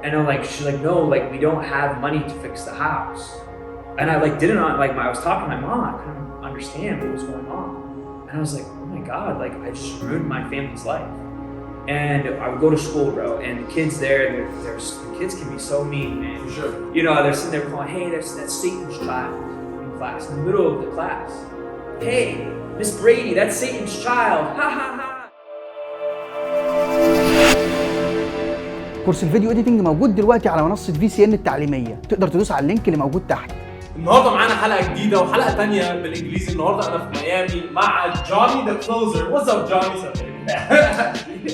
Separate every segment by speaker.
Speaker 1: And I'm like, she's like, no, like we don't have money to fix the house. And I like didn't like I was talking to my mom, I couldn't understand what was going on. And I was like, oh my God, like I just ruined my family's life. And I would go to school, bro, and the kids there, the kids can be so mean, man.
Speaker 2: For sure.
Speaker 1: You know, they're sitting there calling, hey, that's Satan's child in class, in the middle of the class. Hey, Miss Brady, that's Satan's child, ha ha ha.
Speaker 3: كورس الفيديو اديتنج موجود دلوقتي على منصة VCN التعليمية، تقدر تدوس على اللينك اللي موجود تحت.
Speaker 2: النهارده معانا حلقة جديدة وحلقة تانية بالانجليزي. النهارده انا في ميامي مع جوني the closer. What's up, Johnny?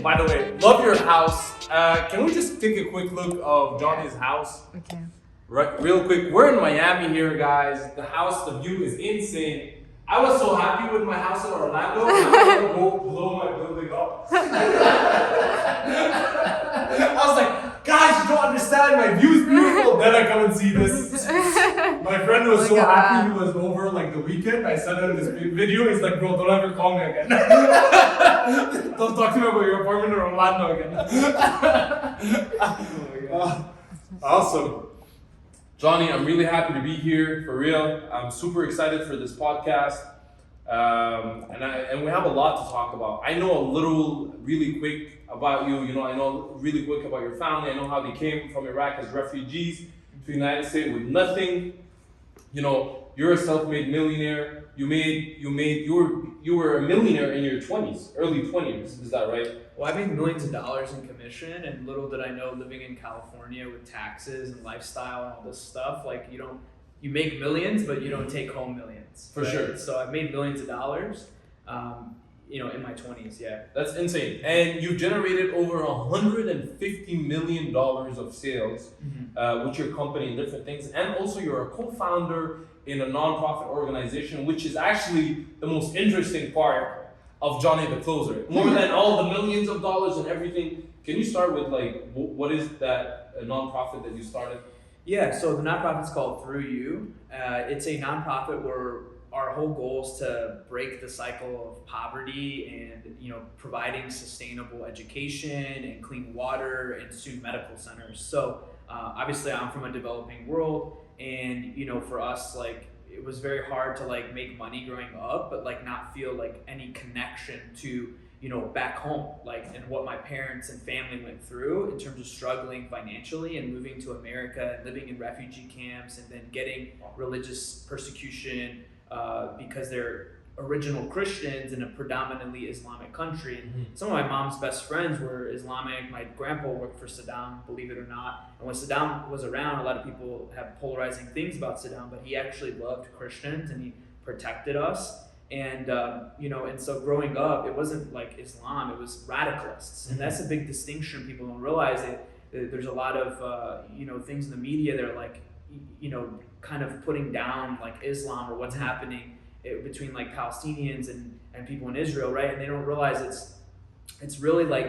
Speaker 2: By the way, love your house. Can we just take a quick look of Johnny's house?
Speaker 4: Okay.
Speaker 2: Right, real quick. We're in Miami here, guys. The house, the view is insane. I was so happy with my house in Orlando. I'm gonna go blow my building up. I was like, guys, you don't understand. My view's beautiful. Then I come and see this. My friend was so happy. He was over like the weekend. I sent him this video. He's like, bro, don't ever call me again. Don't talk to me about your apartment in Orlando again. Awesome. Johnny, I'm really happy to be here, for real. I'm super excited for this podcast. And we have a lot to talk about. I know a little, really quick about you. You know, I know really quick about your family. I know how they came from Iraq as refugees to the United States with nothing. You know, you're a self-made millionaire. You were a millionaire in your 20s, early 20s. Is that right?
Speaker 1: Well, I made millions of dollars in commission, and little did I know, living in California with taxes and lifestyle and all this stuff, like you make millions, but you don't take home millions.
Speaker 2: For sure.
Speaker 1: So I've made millions of dollars, you know, in my 20s, yeah.
Speaker 2: That's insane. And you've generated over $150 million of sales with your company and different things. And also you're a co-founder in a non-profit organization, which is actually the most interesting part of Johnny the Closer. More than all the millions of dollars and everything. Can you start with like, what is that non-profit that you started?
Speaker 1: Yeah, so the nonprofit's called Through You. It's a nonprofit where our whole goal is to break the cycle of poverty and, you know, providing sustainable education and clean water and soon medical centers. So obviously I'm from a developing world, and, you know, for us, like, it was very hard to like make money growing up, but like not feel like any connection to, you know, back home, like, and what my parents and family went through in terms of struggling financially and moving to America and living in refugee camps and then getting religious persecution because they're original Christians in a predominantly Islamic country. And some of my mom's best friends were Islamic. My grandpa worked for Saddam, believe it or not. And when Saddam was around, a lot of people have polarizing things about Saddam, but he actually loved Christians and he protected us. And, you know, and so growing up, it wasn't like Islam, it was radicalists. And that's a big distinction. People don't realize it. There's a lot of, you know, things in the media that are like, you know, kind of putting down like Islam or what's happening between like Palestinians and people in Israel, right? And they don't realize it's really like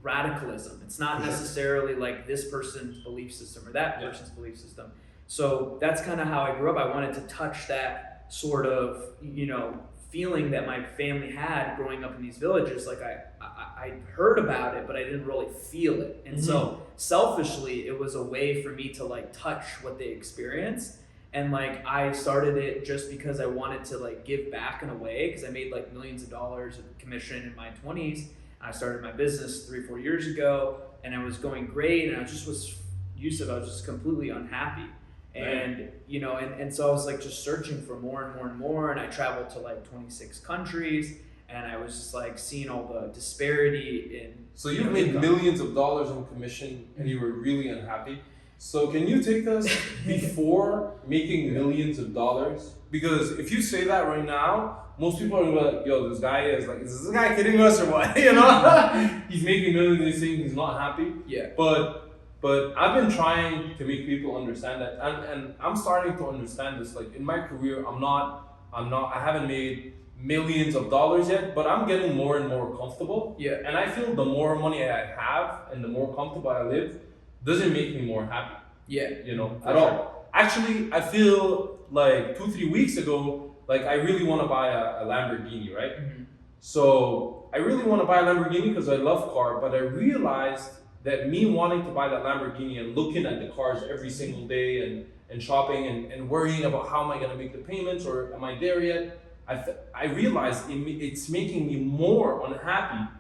Speaker 1: radicalism. It's not necessarily like this person's belief system or that person's belief system. So that's kind of how I grew up. I wanted to touch that sort of, you know, feeling that my family had growing up in these villages. Like I heard about it, but I didn't really feel it. And so selfishly, it was a way for me to like touch what they experienced. And like I started it just because I wanted to like give back in a way, because I made like millions of dollars of commission in my 20s. I started my business 3-4 years ago, and I was going great, and I just was Youssef, I was just completely unhappy. And, you know, and so I was like just searching for more and more and more, and I traveled to like 26 countries, and I was just like seeing all the disparity in.
Speaker 2: So you've made millions of dollars in commission and you were really unhappy. So can you take us before making millions of dollars? Because if you say that right now, most people are gonna be like, yo, this guy is like, is this guy kidding us or what? You know? He's making millions and he's saying he's not happy.
Speaker 1: Yeah.
Speaker 2: But I've been trying to make people understand that, and I'm starting to understand this. Like in my career, I haven't made millions of dollars yet, but I'm getting more and more comfortable.
Speaker 1: Yeah.
Speaker 2: And I feel the more money I have and the more comfortable I live, doesn't make me more happy.
Speaker 1: Yeah.
Speaker 2: You know, at all. Actually, I feel like 2-3 weeks ago, like I really want to buy a Lamborghini, right? So I really want to buy a Lamborghini because I love car, but I realized that me wanting to buy that Lamborghini and looking at the cars every single day and shopping and worrying about how am I going to make the payments or am I there yet? I realized it's making me more unhappy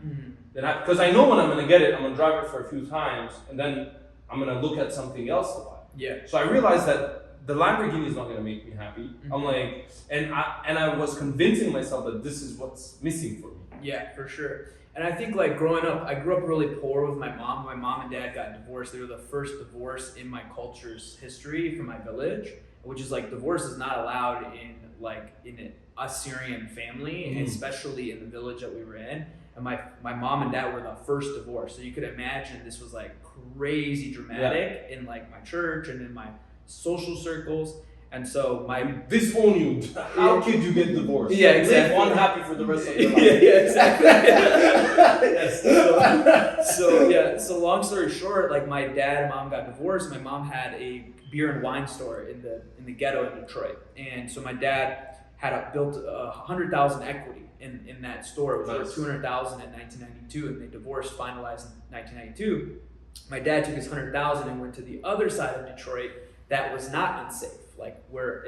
Speaker 2: than happy, because I know when I'm going to get it, I'm going to drive it for a few times and then I'm going to look at something else to buy.
Speaker 1: Yeah.
Speaker 2: So I realized that the Lamborghini is not going to make me happy. I'm like, and I was convincing myself that this is what's missing for me.
Speaker 1: Yeah, for sure. And I think like growing up, I grew up really poor with my mom. My mom and dad got divorced. They were the first divorce in my culture's history from my village, which is like divorce is not allowed in an Assyrian family, and especially in the village that we were in. And my mom and dad were the first divorce. So you could imagine this was like crazy dramatic in like my church and in my social circles. And so
Speaker 2: disown you. How could you get divorced?
Speaker 1: Yeah, exactly.
Speaker 2: Live unhappy for the rest of your life.
Speaker 1: Yeah, exactly. Yes. So long story short, like my dad and mom got divorced. My mom had a beer and wine store in the ghetto in Detroit, and so my dad had built 100,000 equity in that store. It was worth 200,000 in 1992, and they divorced, finalized in 1992. My dad took his 100,000 and went to the other side of Detroit that was not unsafe.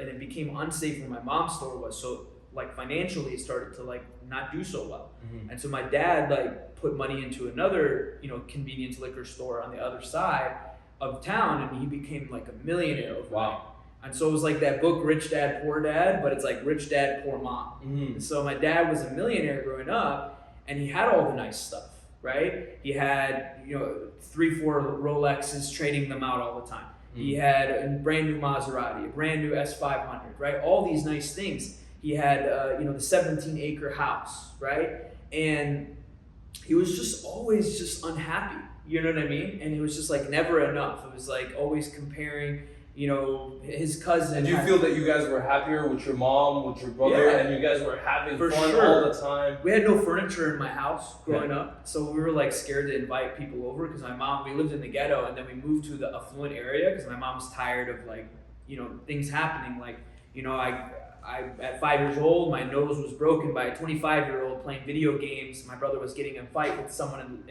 Speaker 1: And it became unsafe where my mom's store was, so like financially it started to like not do so well. And so my dad like put money into another, convenience liquor store on the other side of town, and he became like a millionaire overnight.
Speaker 2: Wow.
Speaker 1: And so it was like that book, Rich Dad, Poor Dad, but it's like Rich Dad, Poor Mom. And so my dad was a millionaire growing up, and he had all the nice stuff, right? He had, 3-4 Rolexes, trading them out all the time. He had a brand new Maserati, a brand new S500, right? All these nice things. He had, the 17-acre house, right? And he was just always just unhappy, you know what I mean? And it was just like never enough. It was like always comparing, his cousin.
Speaker 2: Did you feel that you guys were happier with your mom, with your brother, and you guys were having fun all the time?
Speaker 1: We had no furniture in my house growing up, so we were like scared to invite people over because we lived in the ghetto, and then we moved to the affluent area because my mom was tired of like, things happening. Like, I at 5 years old, my nose was broken by a 25-year-old playing video games. My brother was getting in a fight with someone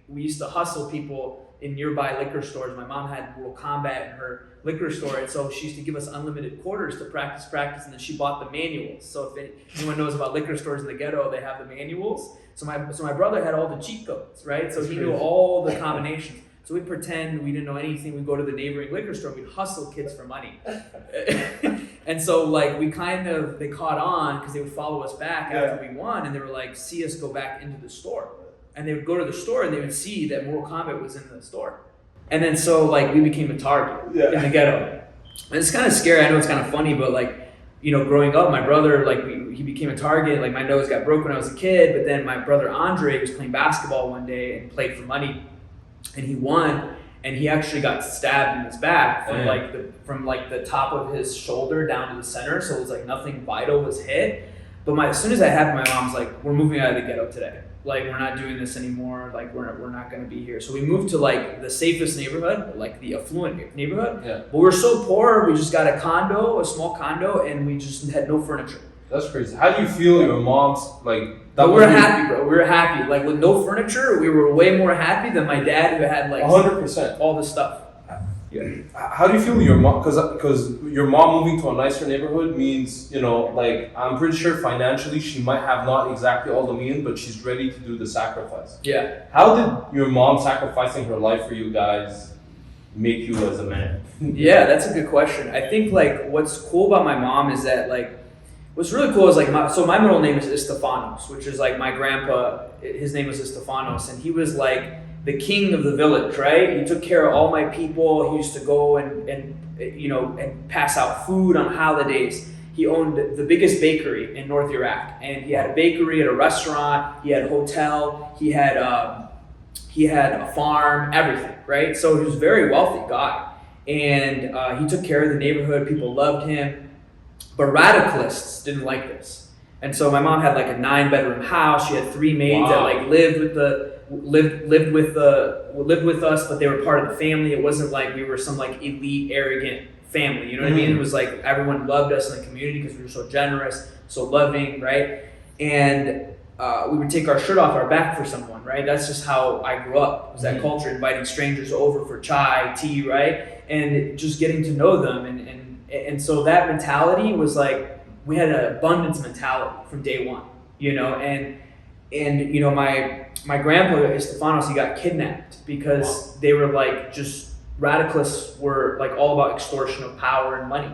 Speaker 1: we used to hustle people in nearby liquor stores. My mom had Mortal Kombat in her liquor store, and so she used to give us unlimited quarters to practice, and then she bought the manuals. So if anyone knows about liquor stores in the ghetto, they have the manuals. So my brother had all the cheat codes, right? So he knew all the combinations. So we'd pretend we didn't know anything. We'd go to the neighboring liquor store. We'd hustle kids for money. And so like they caught on because they would follow us back after we won, and they were like, see us go back into the store. And they would go to the store and they would see that Mortal Kombat was in the store. And then so like we became a target in the ghetto. And it's kind of scary. I know it's kind of funny, but like, growing up, my brother, like he became a target. Like my nose got broken when I was a kid, but then my brother Andre was playing basketball one day and played for money, and he won. And he actually got stabbed in his back from the top of his shoulder down to the center. So it was like nothing vital was hit. But as soon as I had, my mom's like, we're moving out of the ghetto today. Like, we're not doing this anymore. Like, we're not going to be here. So we moved to like the safest neighborhood, like the affluent neighborhood. Yeah. But we're so poor, we just got a small condo, and we just had no furniture.
Speaker 2: That's crazy. How do you feel your mom's like?
Speaker 1: But we were happy, bro. We were happy. Like with no furniture, we were way more happy than my dad, who had like
Speaker 2: 100%
Speaker 1: all the stuff.
Speaker 2: Yeah. How do you feel your mom? Because your mom moving to a nicer neighborhood means, like I'm pretty sure financially she might have not exactly all the means, but she's ready to do the sacrifice.
Speaker 1: Yeah. How
Speaker 2: did your mom sacrificing her life for you guys make you as a man?
Speaker 1: Yeah, that's a good question. I think like what's cool about my mom is that like what's really cool is like my middle name is Estefanos, which is like my grandpa. His name was Estefanos, and he was like the king of the village, right? He took care of all my people. He used to go and pass out food on holidays. He owned the biggest bakery in North Iraq, and he had a bakery, a restaurant, he had a hotel, he had a farm, everything, right? So he was a very wealthy guy, and he took care of the neighborhood. People loved him, but radicalists didn't like this. And so my mom had like a 9-bedroom house. She had 3 maids that like lived with us, but they were part of the family. It wasn't like we were some like elite, arrogant family. You know what I mean? It was like everyone loved us in the community because we were so generous, so loving, right? And we would take our shirt off our back for someone, right? That's just how I grew up. It was that culture, inviting strangers over for chai, tea, right? And just getting to know them. And so that mentality was like, we had an abundance mentality from day one, you know? And you know, my grandpa, Estefanos, he got kidnapped because they were like, just radicalists were like all about extortion of power and money.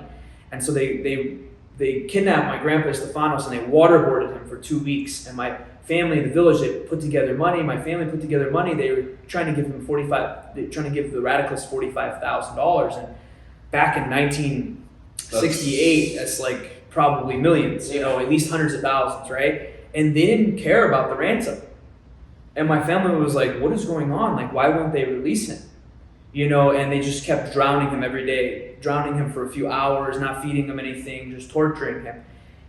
Speaker 1: And so they kidnapped my grandpa Estefanos and they waterboarded him for 2 weeks. And my family in the village, they put together money. My family put together money. They were trying to give him the radicalists $45,000. And back in 1968, that's like probably millions, you know, at least hundreds of thousands, right? And they didn't care about the ransom. And my family was like, what is going on? Like, why won't they release him? You know, and they just kept drowning him every day, drowning him for a few hours, not feeding him anything, just torturing him.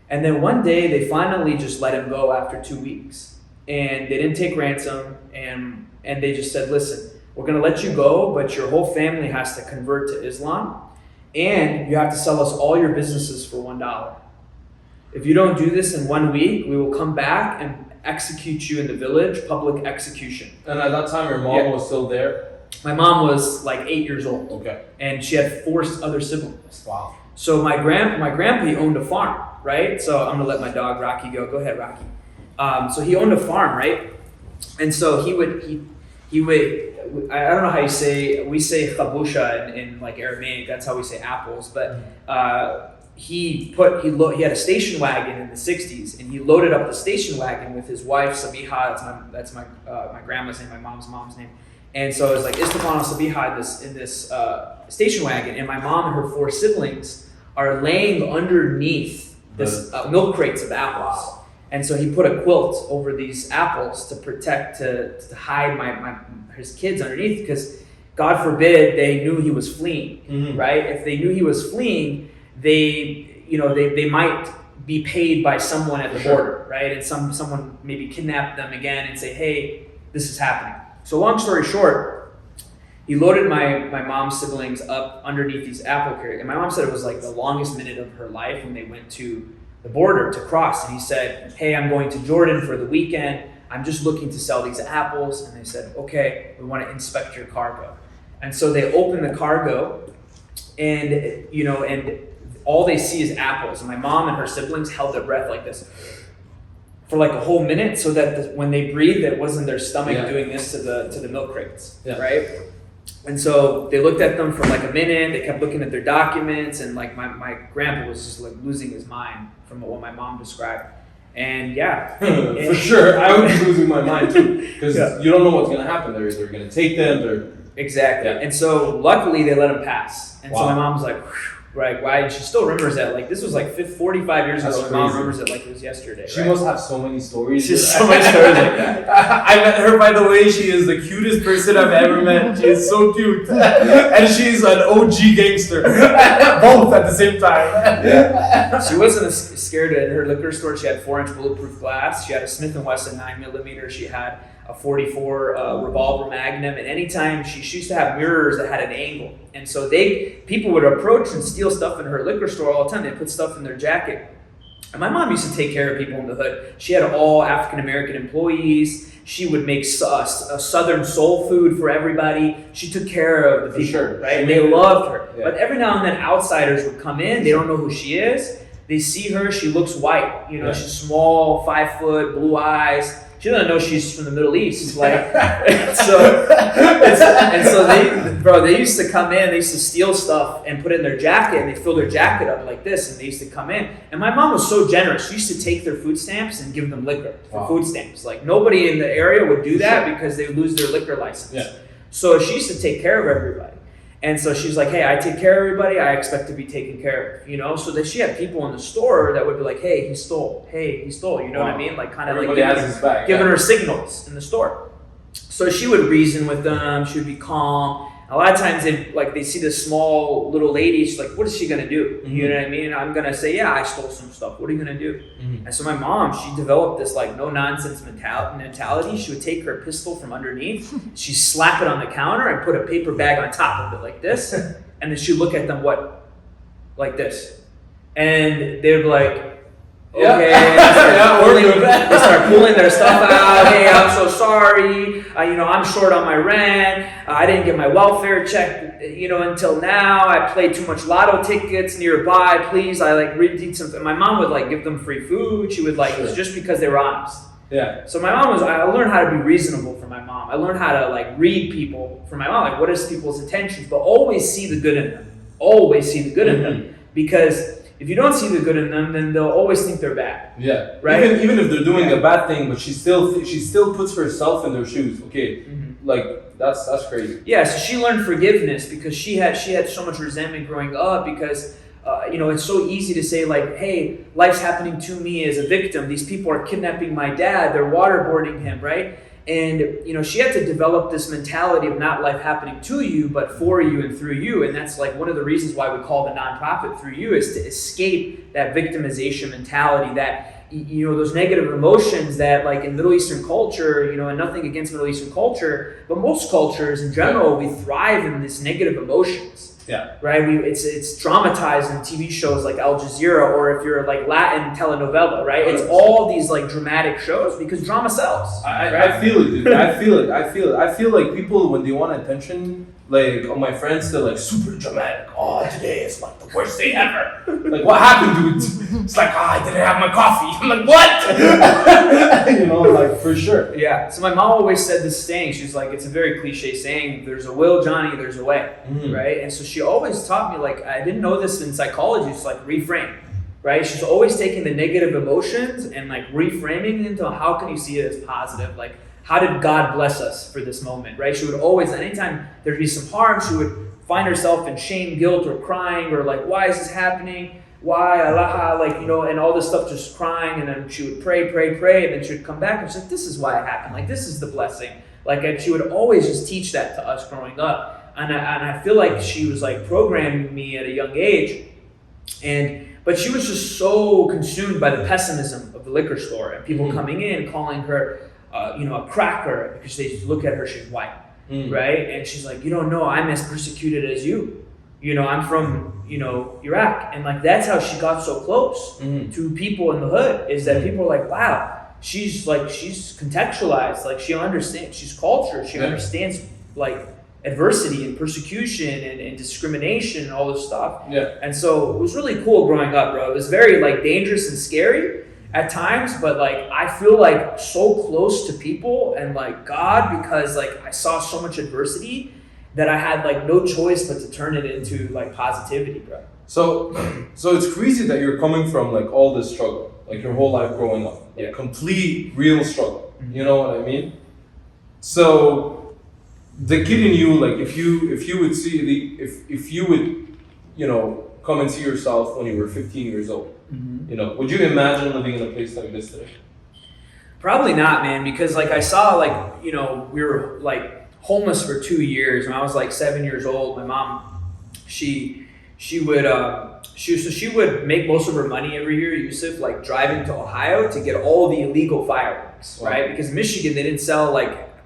Speaker 1: And then one day they finally just let him go after 2 weeks. And they didn't take ransom, and they just said, listen, we're gonna let you go, but your whole family has to convert to Islam, and you have to sell us all your businesses for $1. If you don't do this in 1 week, we will come back and execute you in the village, public execution.
Speaker 2: And at that time, your mom was still there?
Speaker 1: My mom was like 8 years old.
Speaker 2: Okay.
Speaker 1: And she had 4 other siblings.
Speaker 2: Wow.
Speaker 1: So my grandpa, he owned a farm, right? So I'm gonna let my dog Rocky go. Go ahead, Rocky. So he owned a farm, right? And so he would, I don't know how you say, we say chabusha in like Aramaic, that's how we say apples, but he had a station wagon in the 60s, and he loaded up the station wagon with his wife, Sabiha, that's my grandma's name, my mom's name. And so it was like Istefano Sabiha in this station wagon, and my mom and her 4 siblings are laying underneath this milk crates of apples. Wow. And so he put a quilt over these apples to protect, to hide his kids underneath, because God forbid they knew he was fleeing, right? If they knew he was fleeing, they might be paid by someone at the border, right? And someone maybe kidnap them again and say, hey, this is happening. So long story short, he loaded my mom's siblings up underneath these apple carriers. And my mom said it was like the longest minute of her life when they went to the border to cross. And he said, hey, I'm going to Jordan for the weekend. I'm just looking to sell these apples. And they said, okay, we want to inspect your cargo. And so they open the cargo, and all they see is apples. And my mom and her siblings held their breath like this for like a whole minute, so that when they breathed, it wasn't their stomach doing this to the milk crates, right? And so they looked at them for like a minute. They kept looking at their documents, and like my grandpa was just like losing his mind from what my mom described. And
Speaker 2: for sure, I would be losing my mind too, because you don't know what's gonna happen. They're either gonna take them,
Speaker 1: exactly. And so luckily they let him pass. And so my mom's like, right, why? She still remembers that. Like, this was like 45 years ago. My mom remembers it like it was yesterday.
Speaker 2: She must have so many stories.
Speaker 1: She has so many stories like that. I met her, by the way. She is the cutest person I've ever met. She is so cute. And she's an OG gangster. Both at the same time. She wasn't scared. In her liquor store, she had 4-inch bulletproof glass. She had a Smith & Wesson 9mm. She had a 44 revolver Magnum, and anytime she used to have mirrors that had an angle, and so people would approach and steal stuff in her liquor store all the time. They put stuff in their jacket. And my mom used to take care of people in the hood. She had all African American employees. She would make a Southern soul food for everybody. She took care of the people, right? They loved her. Yeah. But every now and then outsiders would come in. They don't know who she is. They see her. She looks white. She's small, 5 foot, blue eyes. She doesn't know she's from the Middle East. Like, they used to come in, they used to steal stuff and put it in their jacket, and they fill their jacket up like this, and they used to come in. And my mom was so generous. She used to take their food stamps and give them liquor for food stamps. Like, nobody in the area would do that because they would lose their liquor license. Yeah. So she used to take care of everybody. And so she's like, hey, I take care of everybody. I expect to be taken care of, So that she had people in the store that would be like, hey, he stole. You know what I mean? Like, kind of like giving her signals in the store. So she would reason with them. She would be calm. A lot of times they see this small little lady. She's like, what is she going to do? You know what I mean? I'm going to say, yeah, I stole some stuff. What are you going to do? And so my mom, she developed this like no nonsense mentality. She would take her pistol from underneath. She'd slap it on the counter and put a paper bag on top of it like this. And then she'd look at them, like this. And they would be like, Okay, they start pulling their stuff out. Hey, I'm so sorry. I'm short on my rent. I didn't get my welfare check, until now. I played too much lotto tickets nearby. Please, I read some. My mom would give them free food. She would it was just because they were honest.
Speaker 2: Yeah.
Speaker 1: So my mom I learned how to be reasonable from my mom. I learned how to read people from my mom. What is people's intentions? But always see the good in them. Always see the good in them, because if you don't see the good in them, then they'll always think they're bad.
Speaker 2: Yeah.
Speaker 1: Right.
Speaker 2: Even if they're doing a bad thing, but she still puts herself in their shoes. Okay. That's crazy.
Speaker 1: Yeah. So she learned forgiveness because she had so much resentment growing up because. It's so easy to say hey, life's happening to me as a victim. These people are kidnapping my dad. They're waterboarding him, right? And, she had to develop this mentality of not life happening to you, but for you and through you. And that's one of the reasons why we call the nonprofit Through You, is to escape that victimization mentality, that, those negative emotions that in Middle Eastern culture, and nothing against Middle Eastern culture, but most cultures in general, we thrive in this negative emotions.
Speaker 2: Yeah.
Speaker 1: Right. It's dramatized in TV shows like Al Jazeera, or if you're Latin telenovela, right? It's all these dramatic shows because drama sells.
Speaker 2: I feel it, dude. I feel like people, when they want attention, all my friends, they're super dramatic. Oh, today is the worst day ever. What happened, dude? It's I didn't have my coffee. I'm what? For sure.
Speaker 1: Yeah. So my mom always said this saying. She's it's a very cliche saying. There's a will, Johnny. There's a way. Mm-hmm. Right. And so she always taught me I didn't know this in psychology. It's reframe. Right. She's always taking the negative emotions and reframing into how can you see it as positive. How did God bless us for this moment, right? She would always, anytime there'd be some harm, she would find herself in shame, guilt, or crying, or why is this happening? Why, Allah, and all this stuff, just crying. And then she would pray, and then she would come back and she's this is why it happened. This is the blessing. And she would always just teach that to us growing up. And I feel she was programming me at a young age. But she was just so consumed by the pessimism of the liquor store and people coming in, calling her, a cracker, because they just look at her, she's white, right? And she's you don't know, I'm as persecuted as you. I'm from, Iraq. And that's how she got so close to people in the hood, is that people are wow, she's contextualized, she understands, she's culture, she understands adversity and persecution and discrimination and all this stuff.
Speaker 2: Yeah.
Speaker 1: And so it was really cool growing up, bro. It was very dangerous and scary at times, but I feel so close to people and God, because I saw so much adversity that I had no choice but to turn it into positivity, bro.
Speaker 2: So it's crazy that you're coming from all this struggle, your whole life growing up, complete real struggle. Mm-hmm. You know what I mean? So the kid in you, if you would see if you would come and see yourself when you were 15 years old. Mm-hmm. Would you imagine living in a place like this today?
Speaker 1: Probably not, man, because I saw we were homeless for 2 years. When I was 7 years old, my mom, she would make most of her money every year, Youssef, driving to Ohio to get all the illegal fireworks, right? Because in Michigan they didn't sell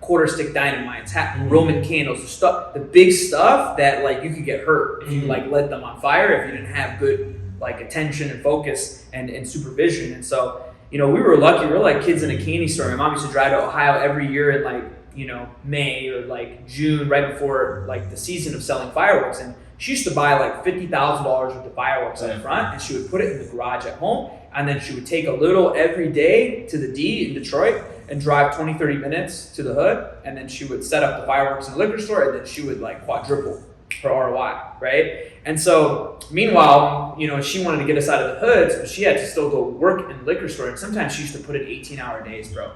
Speaker 1: quarter stick dynamites, Roman candles, the big stuff that you could get hurt if you lit them on fire, if you didn't have good attention and focus and supervision. And so, we were lucky. We were kids in a candy store. My mom used to drive to Ohio every year in May or June, right before the season of selling fireworks. And she used to buy $50,000 worth of fireworks up front, and she would put it in the garage at home. And then she would take a little every day to the D in Detroit and drive 20-30 minutes to the hood. And then she would set up the fireworks in the liquor store, and then she would quadruple her ROI, right? And so meanwhile, she wanted to get us out of the hood, so she had to still go work in the liquor store. And sometimes she used to put in 18-hour days, bro.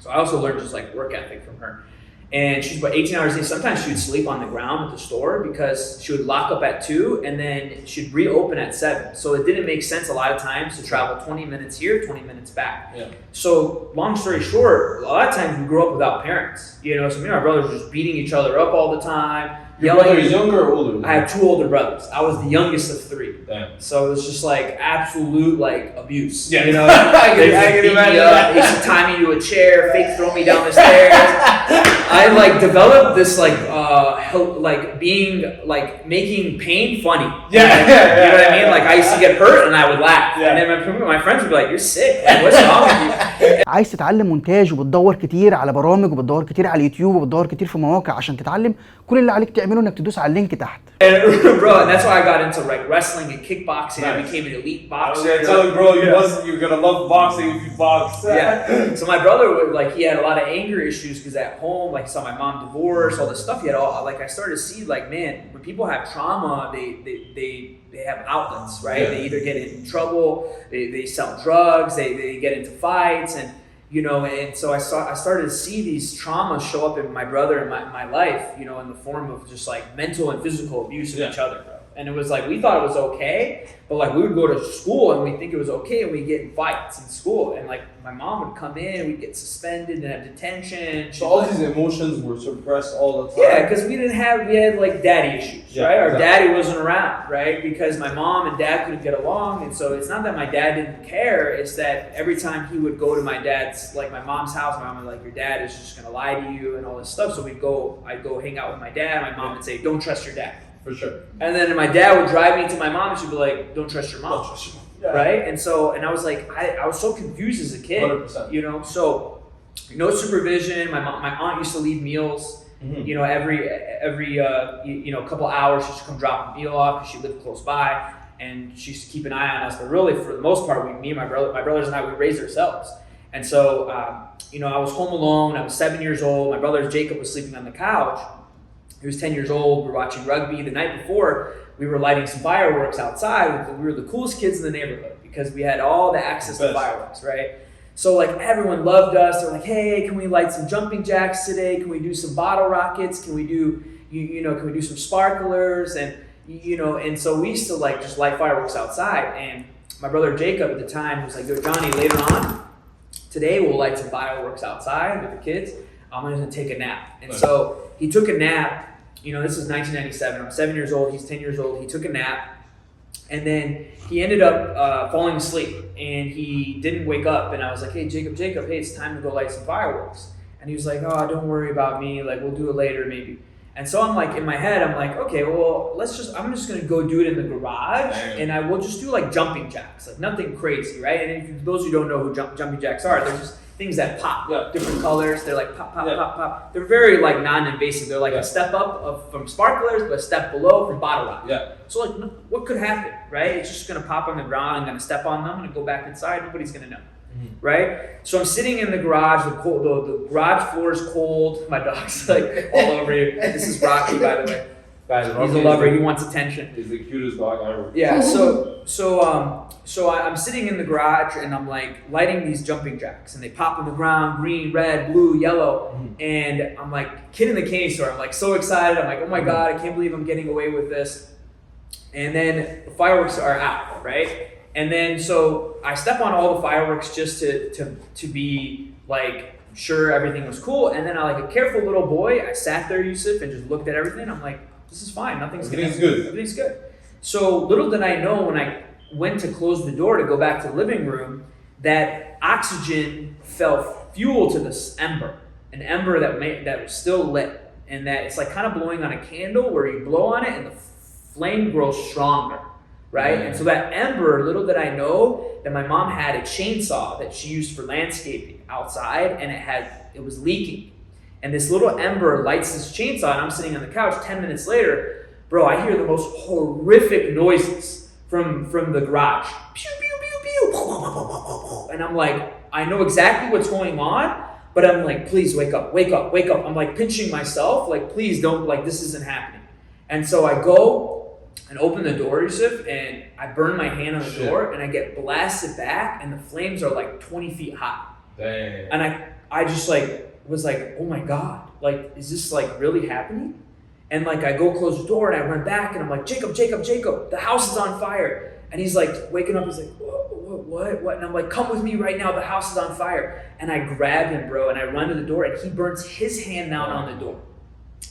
Speaker 1: So I also learned just work ethic from her. And she's about 18 hours a day. Sometimes she would sleep on the ground at the store because she would lock up at 2 and then she'd reopen at 7. So it didn't make sense a lot of times to travel 20 minutes here, 20 minutes back. Yeah. So long story short, a lot of times we grew up without parents. So me and my brothers were just beating each other up all the time.
Speaker 2: Your brother is younger or older?
Speaker 1: I have 2 older brothers. I was the youngest of 3.
Speaker 2: Damn.
Speaker 1: So it was just absolute abuse.
Speaker 2: Yeah.
Speaker 1: I could imagine that. They used to tie me to a chair, fake throw me down the stairs. I like developed this like being like making pain funny.
Speaker 2: Yeah.
Speaker 1: You know what I mean? Like I used to get hurt and I would laugh. And then my friends would be like, "You're sick. Like, what's wrong with you?"
Speaker 3: عايز تتعلم مونتاج وبتدور كتير على برامج وبتدور كتير على اليوتيوب وبتدور كتير في مواقع عشان تتعلم، كل اللي عليك تعمله انك تدوس على اللينك تحت.
Speaker 1: Bro, and that's why I got into like wrestling and kickboxing. I became an elite boxer.
Speaker 2: I was gonna tell you, bro, you're gonna love boxing if you box.
Speaker 1: Yeah. So my brother would like, he had a lot of anger issues because at home, like saw my mom divorce, all this stuff. He had all like, I started to see like, man, when people have trauma, they have outlets, right?
Speaker 2: Yeah.
Speaker 1: They either get in trouble, they sell drugs, they get into fights, and you know, and so I started to see these traumas show up in my brother and my life, you know, in the form of just like mental and physical abuse of each other, bro. And it was like, we thought it was okay, but like we would go to school and we think it was okay and we'd get in fights in school. And like my mom would come in, we'd get suspended and have detention.
Speaker 2: So all these emotions were suppressed all the time?
Speaker 1: Yeah, because we had like daddy issues, right? Our daddy wasn't around, right? Because my mom and dad couldn't get along. And so it's not that my dad didn't care, it's that every time he would go to my dad's, like my mom's house, my mom would like, your dad is just gonna lie to you and all this stuff. So I'd go hang out with my dad. My mom would say, don't trust your dad.
Speaker 2: For sure.
Speaker 1: And then my dad would drive me to my mom and she'd be like, don't trust your mom.
Speaker 2: Don't trust your mom. Yeah.
Speaker 1: Right? And I was like, I was so confused as a kid.
Speaker 2: 100%.
Speaker 1: You know, so no supervision. My aunt used to leave meals, you know, every you know, couple hours she should come drop a meal off because she lived close by and she used to keep an eye on us. But really for the most part, me and my brothers and I, we raised ourselves. And so, you know, I was home alone. I was 7 years old. My brother Jacob was sleeping on the couch. He was 10 years old. We were watching rugby. The night before, we were lighting some fireworks outside. We were the coolest kids in the neighborhood because we had all the access to fireworks, right? So like everyone loved us. They're like, hey, can we light some jumping jacks today? Can we do some bottle rockets? Can we do, you know, can we do some sparklers? And, you know, and so we used to like just light fireworks outside. And my brother Jacob at the time was like, yo, Johnny, later on, today we'll light some fireworks outside with the kids. I'm gonna take a nap. And so he took a nap. You know, this is 1997. I'm 7 years old. He's 10 years old. He took a nap. And then he ended up falling asleep. And he didn't wake up. And I was like, hey, Jacob, hey, it's time to go light some fireworks. And he was like, oh, don't worry about me. Like, we'll do it later maybe. And so I'm like, in my head, I'm like, okay, well, I'm just going to go do it in the garage. And I will just do like jumping jacks. Like nothing crazy, right? And for those who don't know who jumping jacks are, they're just things that pop, different colors. They're like pop, pop, pop, pop. They're very like non-invasive. They're like a step up from sparklers, but a step below from bottle rockets.
Speaker 2: Yeah.
Speaker 1: So like, what could happen, right? It's just gonna pop on the ground. I'm gonna step on them. I'm gonna go back inside. Nobody's gonna know, right? So I'm sitting in the garage. The garage floor is cold. My dog's like all over you. This is Rocky, by the way. He's a lover. He wants attention.
Speaker 2: He's the cutest dog ever.
Speaker 1: Yeah. So I'm sitting in the garage and I'm like lighting these jumping jacks and they pop on the ground, green, red, blue, yellow. And I'm like kid in the candy store. I'm like so excited. I'm like, oh my God, I can't believe I'm getting away with this. And then the fireworks are out, right? And then so I step on all the fireworks just to be like sure everything was cool. And then I like a careful little boy, I sat there, Youssef, and just looked at everything. I'm like, this is fine. Everything's good. So little did I know when I went to close the door to go back to the living room that oxygen fell fuel to this ember, an ember that was still lit, and that it's like kind of blowing on a candle where you blow on it and the flame grows stronger, right? And so that ember, little did I know that my mom had a chainsaw that she used for landscaping outside, and it was leaking. And this little ember lights this chainsaw, and I'm sitting on the couch. 10 minutes later, bro, I hear the most horrific noises from the garage. Pew, pew, pew, pew. And I'm like, I know exactly what's going on, but I'm like, please wake up. I'm like pinching myself, like, please don't, like, this isn't happening. And so I go and open the door, Youssef, and I burn my hand on the door, and I get blasted back, and the flames are like 20 feet high.
Speaker 2: Dang.
Speaker 1: And I just like, was like, oh my God, like, is this like really happening? And like, I go close the door and I run back and I'm like, Jacob, the house is on fire. And he's like waking up, he's like, what? And I'm like, come with me right now, the house is on fire. And I grab him, bro, and I run to the door and he burns his hand down on the door.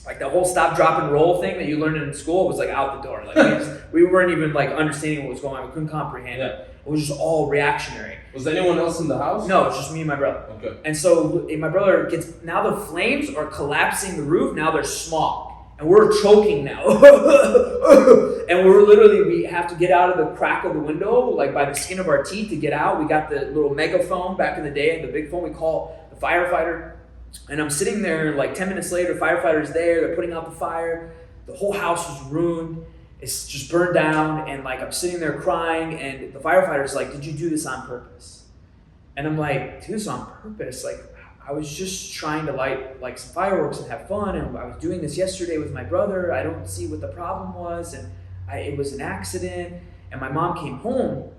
Speaker 1: Like the whole stop, drop, and roll thing that you learned in school was like out the door. Like we weren't even like understanding what was going on. We couldn't comprehend it. It was just all reactionary.
Speaker 2: Was anyone else in the house?
Speaker 1: No, it's just me and my brother.
Speaker 2: Okay.
Speaker 1: And so my brother now the flames are collapsing the roof, now there's smog. And we're choking now. And we have to get out of the crack of the window, like by the skin of our teeth to get out. We got the little megaphone back in the day, the big phone. We call the firefighter. And I'm sitting there, like 10 minutes later, the firefighter's there, they're putting out the fire. The whole house was ruined. It's just burned down. And like, I'm sitting there crying, and the firefighter's like, did you do this on purpose? And I'm like, do this on purpose? Like, I was just trying to light like some fireworks and have fun, and I was doing this yesterday with my brother. I don't see what the problem was, and it was an accident. And my mom came home,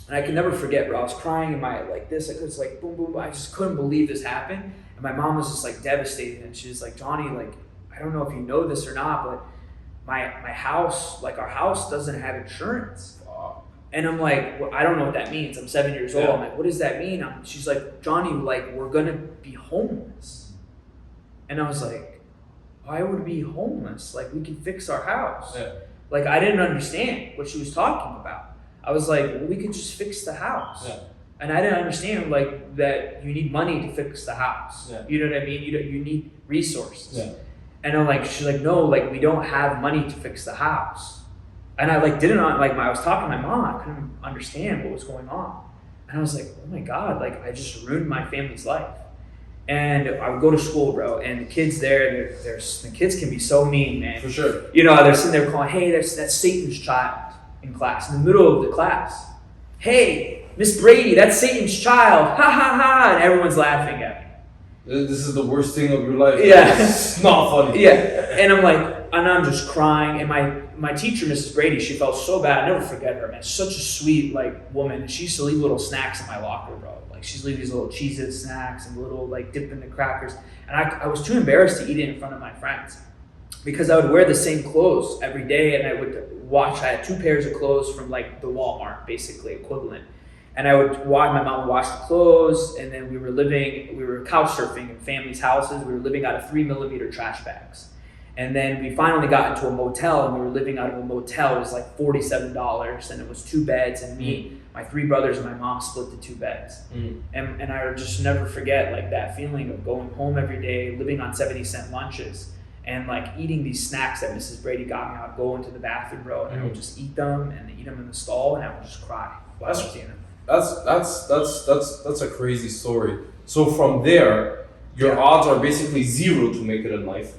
Speaker 1: and I can never forget, bro. I was crying in my like this. I was like boom, boom. I just couldn't believe this happened. And my mom was just like devastated, and she was like, Johnny, like I don't know if you know this or not, but my house, like our house, doesn't have insurance. And I'm like, well, I don't know what that means. I'm 7 years old. I'm like, what does that mean? She's like, Johnny, like, we're gonna be homeless. And I was like, why would we be homeless? Like, we can fix our house.
Speaker 2: Yeah.
Speaker 1: Like, I didn't understand what she was talking about. I was like, well, we could just fix the house.
Speaker 2: Yeah.
Speaker 1: And I didn't understand, like, that you need money to fix the house.
Speaker 2: Yeah.
Speaker 1: You know what I mean? You need resources.
Speaker 2: Yeah.
Speaker 1: And I'm like, she's like, no, like, we don't have money to fix the house. And I like didn't like I was talking to my mom, I couldn't understand what was going on. And I was like, oh my God, like I just ruined my family's life. And I would go to school, bro, and the kids there, the kids can be so mean, man.
Speaker 2: For sure.
Speaker 1: You know, they're sitting there calling, hey, that's Satan's child in class, in the middle of the class. Hey, Miss Brady, that's Satan's child, ha ha ha, and everyone's laughing at me.
Speaker 2: This is the worst thing of your life.
Speaker 1: Yeah.
Speaker 2: It's not funny.
Speaker 1: Yeah, and I'm just crying, and my teacher, Mrs. Brady, she felt so bad. I never forget her, man. Such a sweet like woman. She used to leave little snacks in my locker, bro. Like she'd leave these little Cheez-It snacks and little like dip in the crackers. And I was too embarrassed to eat it in front of my friends because I would wear the same clothes every day, and I would wash. I had 2 pairs of clothes from like the Walmart, basically equivalent. And I would watch, my mom would wash the clothes, and then we were couch surfing in families' houses. We were living out of 3mm trash bags. And then we finally got into a motel, and we were living out of a motel. It was like $47, and it was 2 beds, and me, my 3 brothers, and my mom split the 2 beds. And I just never forget like that feeling of going home every day, living on 70-cent lunches, and like eating these snacks that Mrs. Brady got me. I would go into the bathroom, bro, and I would just eat them, and eat them in the stall, and I would just cry while I was eating them.
Speaker 2: That's a crazy story. So from there, your odds are basically 0 to make it in life,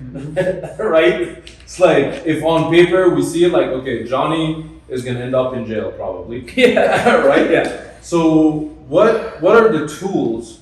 Speaker 2: right? It's like if on paper we see it like, okay, Johnny is gonna end up in jail probably.
Speaker 1: Yeah.
Speaker 2: Right?
Speaker 1: Yeah.
Speaker 2: So what are the tools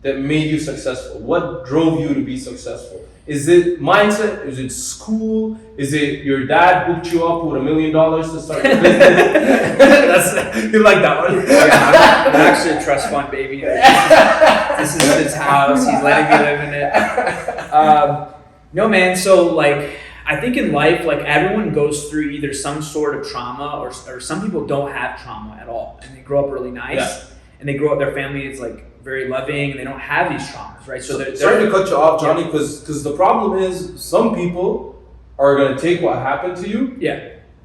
Speaker 2: that made you successful? What drove you to be successful? Is it mindset? Is it school? Is it your dad hooked you up with $1 million to start your business?
Speaker 1: You like that one? Yeah, I'm actually a trust fund baby. This is his house. He's letting me live in it. No, man. So like, I think in life, like everyone goes through either some sort of trauma or some people don't have trauma at all, and they grow up really nice, and they grow up. Their family is like very loving, and they don't have these traumas, right? So they're
Speaker 2: sorry to cut you off, Johnny, because the problem is some people are going to take what happened to you,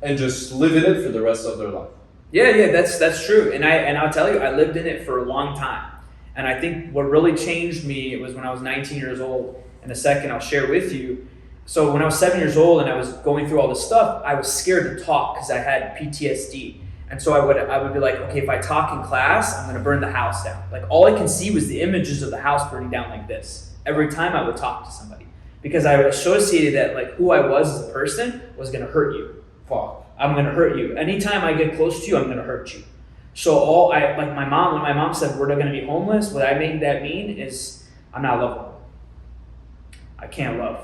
Speaker 2: and just live in it for the rest of their life.
Speaker 1: Yeah, that's true. And I'll tell you, I lived in it for a long time. And I think what really changed me was when I was 19 years old. In a second, I'll share with you. So when I was 7 years old and I was going through all this stuff, I was scared to talk because I had PTSD. And so I would be like, okay, if I talk in class, I'm gonna burn the house down. Like all I can see was the images of the house burning down like this every time I would talk to somebody, because I associated that like who I was as a person was gonna hurt you.
Speaker 2: Fuck.
Speaker 1: I'm gonna hurt you. Anytime I get close to you, I'm gonna hurt you. So when my mom said we're gonna be homeless, what I made that mean is I'm not lovable. I can't love.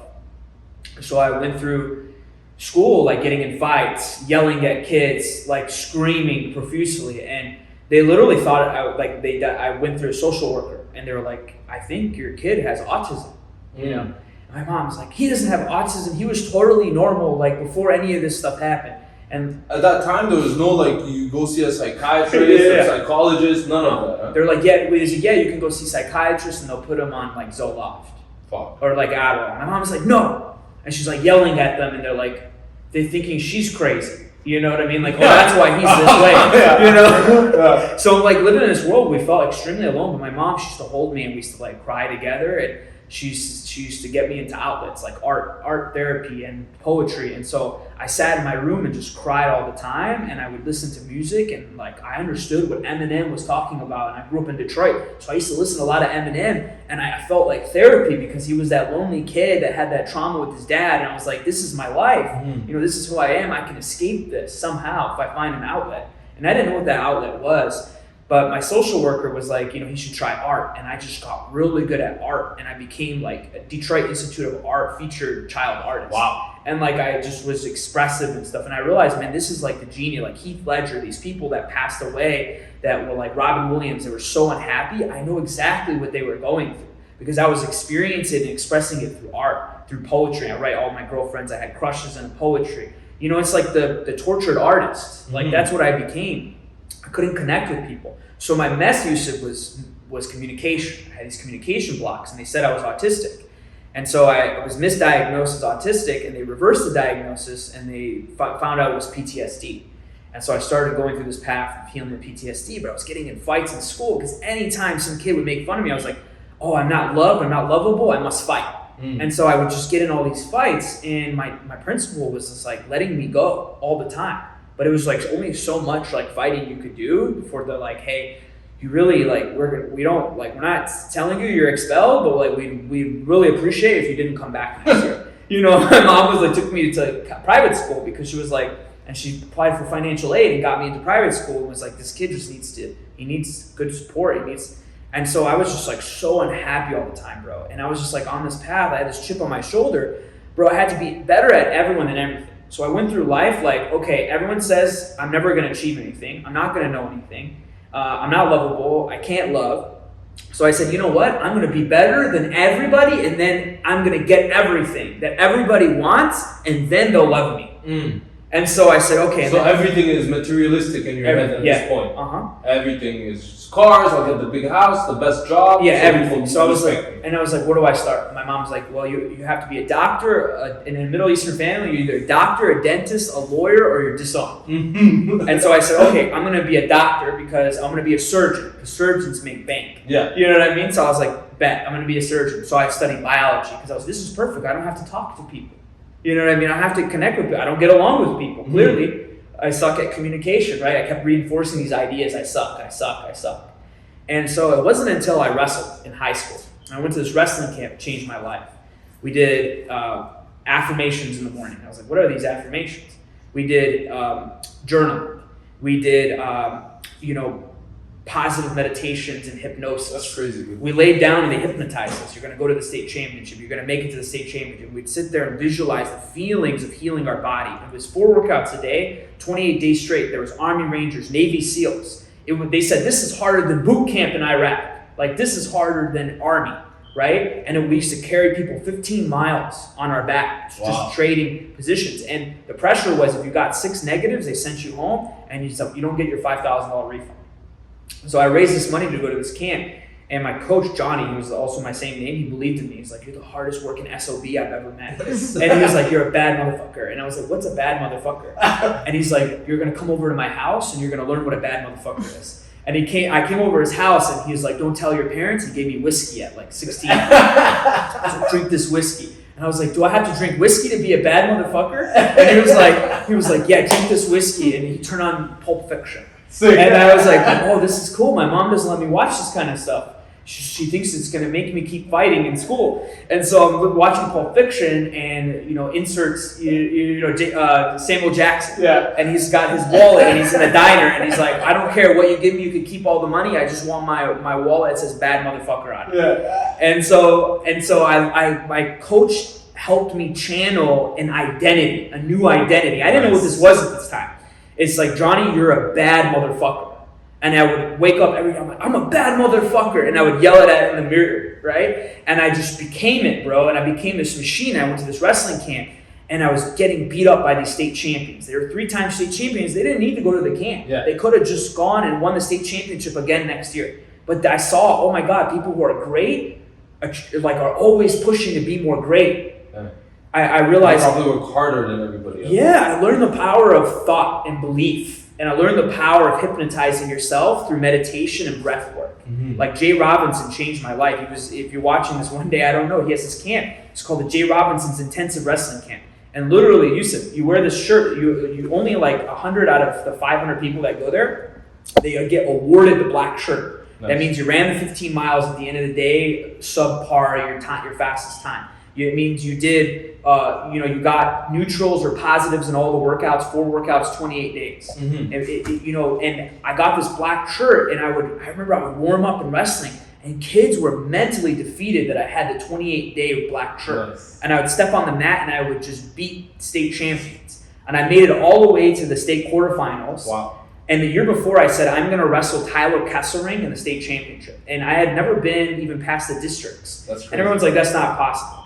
Speaker 1: So I went through school, like getting in fights, yelling at kids, like screaming profusely, and they literally thought I went through a social worker, and they were like, I think your kid has autism, you know? My mom's like, he doesn't have autism, he was totally normal, like before any of this stuff happened. And
Speaker 2: at that time, there was no like, you go see a psychiatrist or psychologist, none of that. Huh?
Speaker 1: They're like, yeah, you can go see psychiatrists, and they'll put them on like Zoloft.
Speaker 2: Fuck.
Speaker 1: Or like Adderall. My mom's like, no. And she's like yelling at them, and they're thinking she's crazy. You know what I mean? Like, oh, that's why he's this way. You know? So like living in this world, we felt extremely alone. But my mom, she used to hold me and we used to like cry together. And she used to get me into outlets like art therapy and poetry. And so I sat in my room and just cried all the time. And I would listen to music and like I understood what Eminem was talking about. And I grew up in Detroit, so I used to listen to a lot of Eminem. And I felt like therapy because he was that lonely kid that had that trauma with his dad. And I was like, this is my life. You know, this is who I am. I can escape this somehow if I find an outlet. And I didn't know what that outlet was. But my social worker was like, you know, he should try art. And I just got really good at art. And I became like a Detroit Institute of Art featured child artist.
Speaker 2: Wow.
Speaker 1: And like, I just was expressive and stuff. And I realized, man, this is like the genius, like Heath Ledger, these people that passed away that were like Robin Williams, they were so unhappy. I know exactly what they were going through because I was experiencing and expressing it through art, through poetry. I write all my girlfriends, I had crushes in poetry. You know, it's like the tortured artist. Like that's what I became. I couldn't connect with people. So my mess, Youssef, was communication. I had these communication blocks and they said I was autistic. And so I was misdiagnosed as autistic and they reversed the diagnosis and they found out it was PTSD. And so I started going through this path of healing the PTSD, but I was getting in fights in school because anytime some kid would make fun of me, I was like, oh, I'm not loved, I'm not lovable, I must fight. And so I would just get in all these fights and my principal was just like letting me go all the time. But it was like only so much like fighting you could do before they're like, hey, you really like, we're not telling you you're expelled, but like we really appreciate it if you didn't come back next year. You know, my mom was like, took me to private school because she was like, and she applied for financial aid and got me into private school and was like, this kid just he needs good support. And so I was just like so unhappy all the time, bro. And I was just like on this path, I had this chip on my shoulder, bro. I had to be better at everyone than everything. So I went through life like, okay, everyone says I'm never going to achieve anything. I'm not going to know anything. I'm not lovable. I can't love. So I said, you know what? I'm going to be better than everybody, and then I'm going to get everything that everybody wants, and then they'll love me. And so I said, okay.
Speaker 2: So everything is materialistic in your head at this point. Everything is cars. I'll get the big house, the best job.
Speaker 1: Yeah, everything. So I was like, where do I start? My mom's like, well, you have to be a doctor. In a Middle Eastern family, you're either a doctor, a dentist, a lawyer, or you're disowned. And so I said, okay, I'm going to be a doctor because I'm going to be a surgeon. Because surgeons make bank.
Speaker 2: Yeah.
Speaker 1: You know what I mean? So I was like, bet, I'm going to be a surgeon. So I studied biology because this is perfect. I don't have to talk to people. You know what I mean? I have to connect with people. I don't get along with people. Clearly, I suck at communication, right? I kept reinforcing these ideas. I suck. And so it wasn't until I wrestled in high school. I went to this wrestling camp, changed my life. We did affirmations in the morning. I was like, what are these affirmations? We did journaling. We did, positive meditations and hypnosis.
Speaker 2: That's crazy.
Speaker 1: We laid down and they hypnotized us. You're going to go to the state championship. You're going to make it to the state championship. We'd sit there and visualize the feelings of healing our body. It was 4 workouts a day, 28 days straight. There was Army Rangers, Navy SEALs. They said, this is harder than boot camp in Iraq. Like, this is harder than Army, right? And we used to carry people 15 miles on our back, just trading positions. And the pressure was if you got 6 negatives, they sent you home and you don't get your $5,000 refund. So I raised this money to go to this camp, and my coach, Johnny, who was also my same name, he believed in me. He's like, you're the hardest working SOB I've ever met. And he was like, you're a bad motherfucker. And I was like, what's a bad motherfucker? And he's like, you're going to come over to my house, and you're going to learn what a bad motherfucker is. And I came over his house, and he was like, don't tell your parents. He gave me whiskey at like 16. I was like, drink this whiskey. And I was like, do I have to drink whiskey to be a bad motherfucker? And he was like, yeah, drink this whiskey. And he turned on Pulp Fiction. Sick. And I was like, oh, this is cool. My mom doesn't let me watch this kind of stuff. She thinks it's going to make me keep fighting in school. And so I'm watching Pulp Fiction and, inserts, Samuel Jackson. Yeah. And he's got his wallet and he's in a diner and he's like, I don't care what you give me. You can keep all the money. I just want my wallet that says bad motherfucker on it. Yeah. And so my coach helped me channel an identity, a new identity. I didn't know what this was at this time. It's like, Johnny, you're a bad motherfucker. And I would wake up every day, I'm like, I'm a bad motherfucker. And I would yell it at it in the mirror, right? And I just became it, bro. And I became this machine. I went to this wrestling camp and I was getting beat up by these state champions. They were 3-time state champions. They didn't need to go to the camp. Yeah. They could have just gone and won the state championship again next year. But I saw, oh my God, people who are great are always pushing to be more great. I realized.
Speaker 2: You probably work harder than everybody else.
Speaker 1: Yeah, I learned the power of thought and belief. And I learned the power of hypnotizing yourself through meditation and breath work. Like Jay Robinson changed my life. If you're watching this one day, I don't know, he has this camp. It's called the Jay Robinson's Intensive Wrestling Camp. And literally, Youssef, you wear this shirt, you only like 100 out of the 500 people that go there, they get awarded the black shirt. Nice. That means you ran the 15 miles at the end of the day, subpar your fastest time. It means you did, you got neutrals or positives in all the workouts, 4 workouts, 28 days. And I got this black shirt, and I remember I would warm up in wrestling, and kids were mentally defeated that I had the 28-day black shirt.
Speaker 2: Nice.
Speaker 1: And I would step on the mat, and I would just beat state champions. And I made it all the way to the state quarterfinals.
Speaker 2: Wow.
Speaker 1: And the year before, I said, I'm going to wrestle Tyler Kesselring in the state championship. And I had never been even past the districts.
Speaker 2: That's crazy.
Speaker 1: And everyone's like, that's not possible.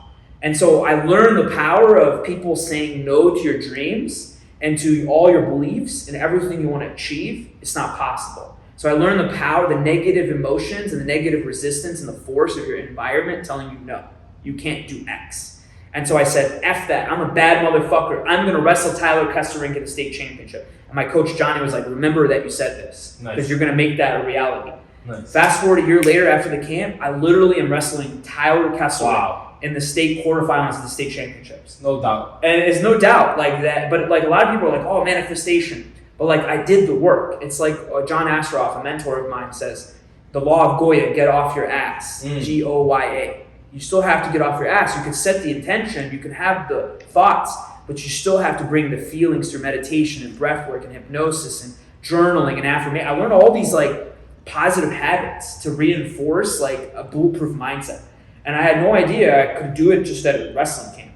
Speaker 1: And so I learned the power of people saying no to your dreams and to all your beliefs and everything you want to achieve. It's not possible. So I learned the power, the negative emotions and the negative resistance and the force of your environment telling you no, you can't do X. And so I said, F that, I'm a bad motherfucker. I'm going to wrestle Tyler Kesselring in the state championship. And my coach Johnny was like, remember that you said this, because you're going to make that a reality. Nice. Fast forward a year later after the camp, I literally am wrestling Tyler Kesselring in the state quarterfinals of the state championships.
Speaker 2: No doubt.
Speaker 1: And it's no doubt like that. But like a lot of people are like, oh, manifestation. But like I did the work. It's like John Asheroff, a mentor of mine, says, the law of Goya, get off your ass. Goya. You still have to get off your ass. You can set the intention, you can have the thoughts, but you still have to bring the feelings through meditation and breath work and hypnosis and journaling and affirmation. I learned all these like positive habits to reinforce like a bulletproof mindset. And I had no idea I could do it just at a wrestling camp.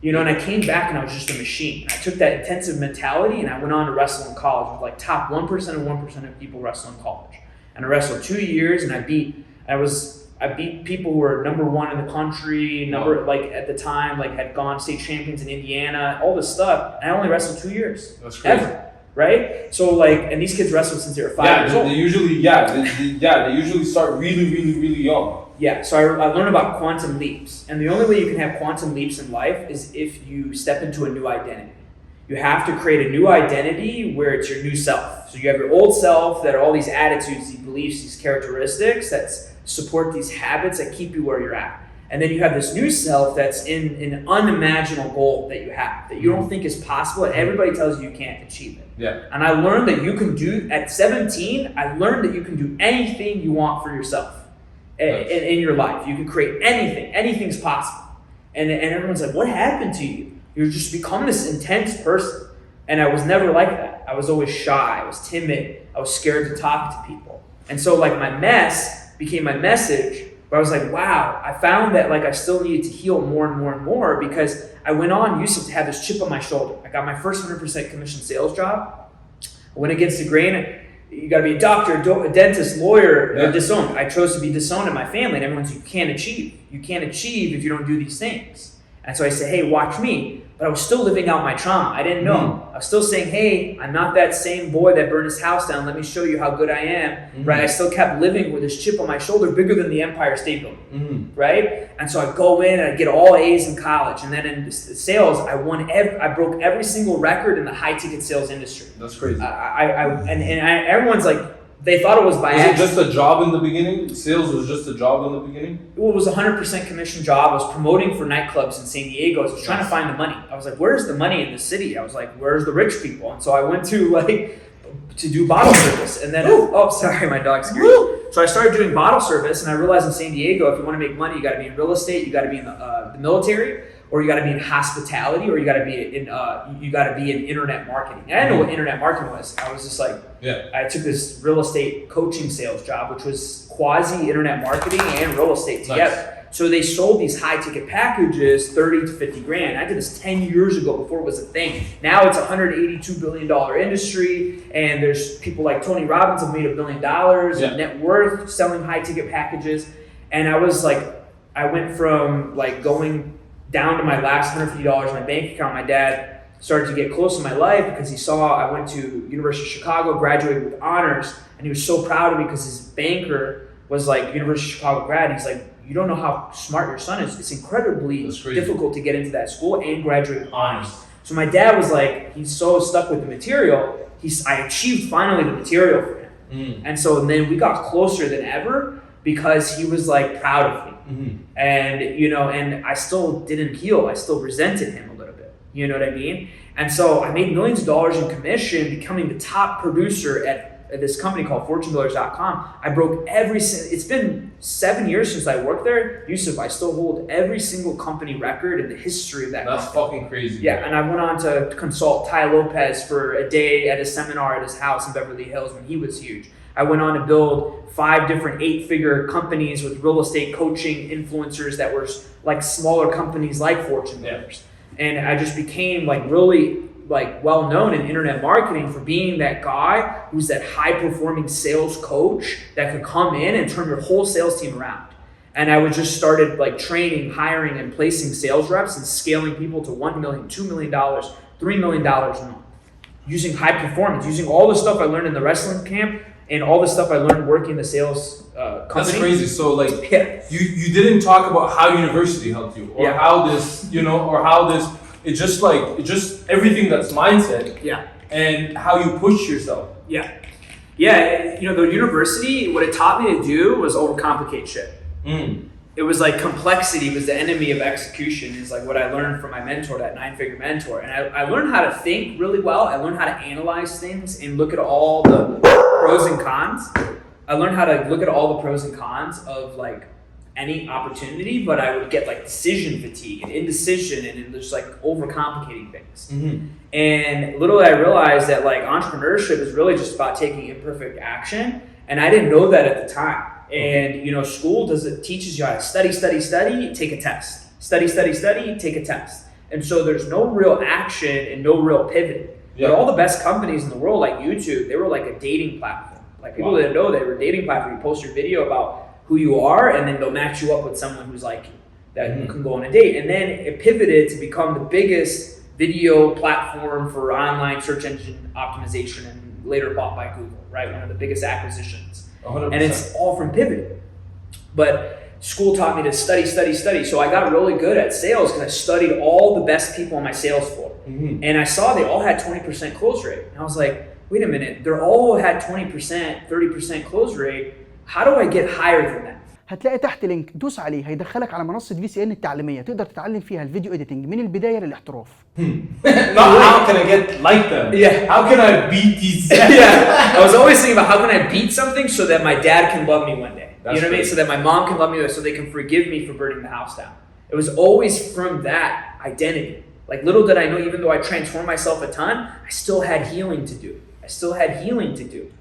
Speaker 1: And I came back and I was just a machine. I took that intensive mentality and I went on to wrestle in college with like top 1% of 1% of people wrestle in college. And I wrestled 2 years and I beat people who were number 1 in the country, like at the time, like had gone state champions in Indiana, all this stuff. And I only wrestled 2 years.
Speaker 2: That's crazy.
Speaker 1: Ever. Right? So like, and these kids wrestled since they were 5 years old.
Speaker 2: They usually start really, really, really young.
Speaker 1: Yeah, so I learned about quantum leaps. And the only way you can have quantum leaps in life is if you step into a new identity. You have to create a new identity where it's your new self. So you have your old self that are all these attitudes, these beliefs, these characteristics that support these habits that keep you where you're at. And then you have this new self that's in an unimaginable goal that you have, that you don't think is possible, and everybody tells you can't achieve it.
Speaker 2: Yeah.
Speaker 1: And I learned that you can do, at 17, I learned that you can do anything you want for yourself in your life. You can create anything. Anything's possible. And everyone's like, what happened to you? You're just become this intense person. And I was never like that. I was always shy. I was timid. I was scared to talk to people. And so like my mess became my message, where I was like, wow, I found that like I still needed to heal more and more and more, because I went on, Youssef, to have this chip on my shoulder. I got my first 100% commission sales job. I went against the grain. You got to be a doctor, a dentist, lawyer, disowned. I chose to be disowned in my family, and everyone's like, you can't achieve. You can't achieve if you don't do these things. And so I said, hey, watch me. But I was still living out my trauma. I didn't know. I was still saying, hey, I'm not that same boy that burned his house down. Let me show you how good I am. Right? I still kept living with this chip on my shoulder bigger than the Empire State Building. Right? And so I'd go in and I'd get all A's in college. And then in sales, I broke every single record in the high ticket sales industry.
Speaker 2: That's crazy.
Speaker 1: Everyone's like, they thought it was by accident.
Speaker 2: Was it just a job in the beginning? Sales was just a job in the beginning?
Speaker 1: Well, it was a 100% commission job. I was promoting for nightclubs in San Diego. I was trying to find the money. I was like, where's the money in the city? I was like, where's the rich people? And so I went to do bottle service. And then, sorry, my dog's scared. So I started doing bottle service, and I realized in San Diego, if you want to make money, you got to be in real estate, you got to be in the military, or you got to be in hospitality, or you got to be in internet marketing. And I didn't know what internet marketing was. I was just like, I took this real estate coaching sales job, which was quasi internet marketing and real estate together. Nice. So they sold these high ticket packages, 30 to 50 grand. I did this 10 years ago before it was a thing. Now it's a $182 billion industry, and there's people like Tony Robbins have made $1 billion in net worth selling high ticket packages. And I was like, I went from like going down to my last $150 in my bank account. My dad started to get close in my life because he saw I went to University of Chicago, graduated with honors, and he was so proud of me because his banker was like University of Chicago grad. He's like, you don't know how smart your son is. It's incredibly
Speaker 2: That's crazy.
Speaker 1: difficult to get into that school and graduate with honors. So my dad was like, he's so stuck with the material. I achieved finally the material for him. And so then we got closer than ever because he was like proud of me. And, you know, and I still didn't heal. I still resented him a little bit. You know what I mean? And so I made millions of dollars in commission, becoming the top producer at this company called fortunebuilders.com. I broke it's been 7 years since I worked there. Youssef, I still hold every single company record in the history of that
Speaker 2: That's
Speaker 1: company.
Speaker 2: fucking crazy.
Speaker 1: Yeah, and I went on to consult Ty Lopez for a day at a seminar at his house in Beverly Hills when he was huge. I went on to build 5 different 8-figure companies with real estate coaching influencers that were like smaller companies like Fortune Builders. And I just became like really like well known in internet marketing for being that guy who's that high performing sales coach that could come in and turn your whole sales team around. And I would just started like training, hiring, and placing sales reps and scaling people to $1 million, $2 million, $3 million a month, using high performance, using all the stuff I learned in the wrestling camp and all the stuff I learned working the sales company.
Speaker 2: That's crazy. So like, you didn't talk about how university helped you, or how this, you know, or how this. It's just everything that's mindset.
Speaker 1: Yeah.
Speaker 2: And how you push yourself.
Speaker 1: Yeah. Yeah. You know, the university, what it taught me to do was overcomplicate shit. It was like complexity was the enemy of execution, is like what I learned from my mentor, that 9-figure mentor. And I learned how to think really well. I learned how to analyze things and look at all the pros and cons. I learned how to look at all the pros and cons of like any opportunity, but I would get like decision fatigue and indecision and just like overcomplicating things. And little did I realize that like entrepreneurship is really just about taking imperfect action. And I didn't know that at the time. And you know, school teaches you how to study, take a test. Study, take a test. And so there's no real action and no real pivot. But all the best companies in the world, like YouTube, they were like a dating platform. Like people didn't know they were a dating platform. You post your video about who you are, and then they'll match you up with someone who's like you, that you can go on a date. And then it pivoted to become the biggest video platform for online search engine optimization, and later bought by Google, right? One of the biggest acquisitions.
Speaker 2: 100%.
Speaker 1: And it's all from pivoting. But school taught me to study. So I got really good at sales because I studied all the best people on my sales floor. And I saw they all had 20% close rate. And I was like, wait a minute, they're all had 20%, 30% close rate. How do I get higher than that?
Speaker 3: هتلاقي تحت لينك دوس عليه هيدخلك على منصة VCN التعليمية تقدر تتعلم فيها الفيديو اديتنج من البداية للاحتراف.
Speaker 2: Not how can I get like them?
Speaker 1: Yeah.
Speaker 2: How can I beat these?
Speaker 1: Yeah. I was always thinking about how can I beat something so that my dad can love me one day.
Speaker 2: That's
Speaker 1: you know what I mean? So that my mom can love me, so they can forgive me for burning the house down. It was always from that identity. Like little did I know, even though I transformed myself a ton, I still had healing to do.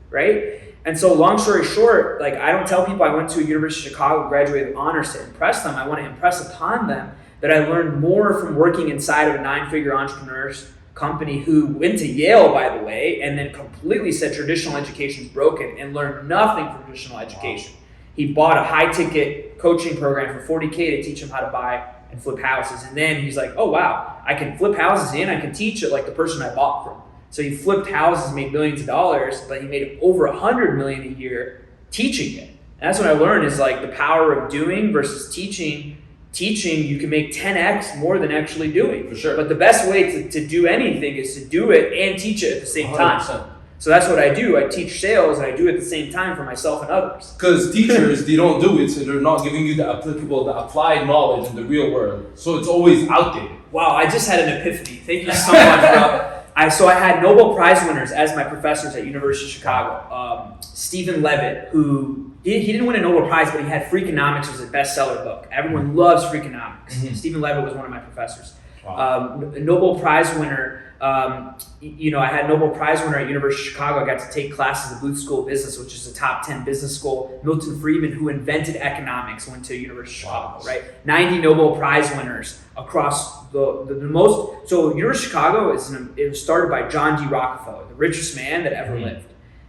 Speaker 1: Right? And so long story short, like I don't tell people I went to a University of Chicago, graduated with honors to impress them. I want to impress upon them that I learned more from working inside of a 9-figure entrepreneur's company who went to Yale, by the way, and then completely said traditional education is broken and learned nothing from traditional education. He bought a high-ticket coaching program for $40K to teach him how to buy and flip houses. And then he's like, oh, wow, I can flip houses and I can teach it like the person I bought from. So he flipped houses, made millions of dollars, but he made over $100 million a year teaching it. And that's what I learned is like the power of doing versus teaching. Teaching, you can make 10x more than actually doing.
Speaker 2: For sure.
Speaker 1: But the best way to do anything is to do it and teach it at the same time.
Speaker 2: 100%.
Speaker 1: So that's what I do. I teach sales and I do it at the same time for myself and others.
Speaker 2: Because teachers, they don't do it, so they're not giving you the applied knowledge in the real world. So it's always outdated.
Speaker 1: Wow, I just had an epiphany. Thank you so much, bro. So I had Nobel Prize winners as my professors at University of Chicago. Stephen Levitt, who he didn't win a Nobel Prize, but he had Freakonomics was a bestseller book. Everyone loves Freakonomics. Stephen Levitt was one of my professors. Nobel Prize winner. I had Nobel Prize winner at University of Chicago. I got to take classes at Booth School of Business, which is a top 10 business school. Milton Friedman, who invented economics, went to University of Chicago, right? 90 Nobel Prize winners across the most. So University of Chicago it was started by John D. Rockefeller, the richest man that ever lived.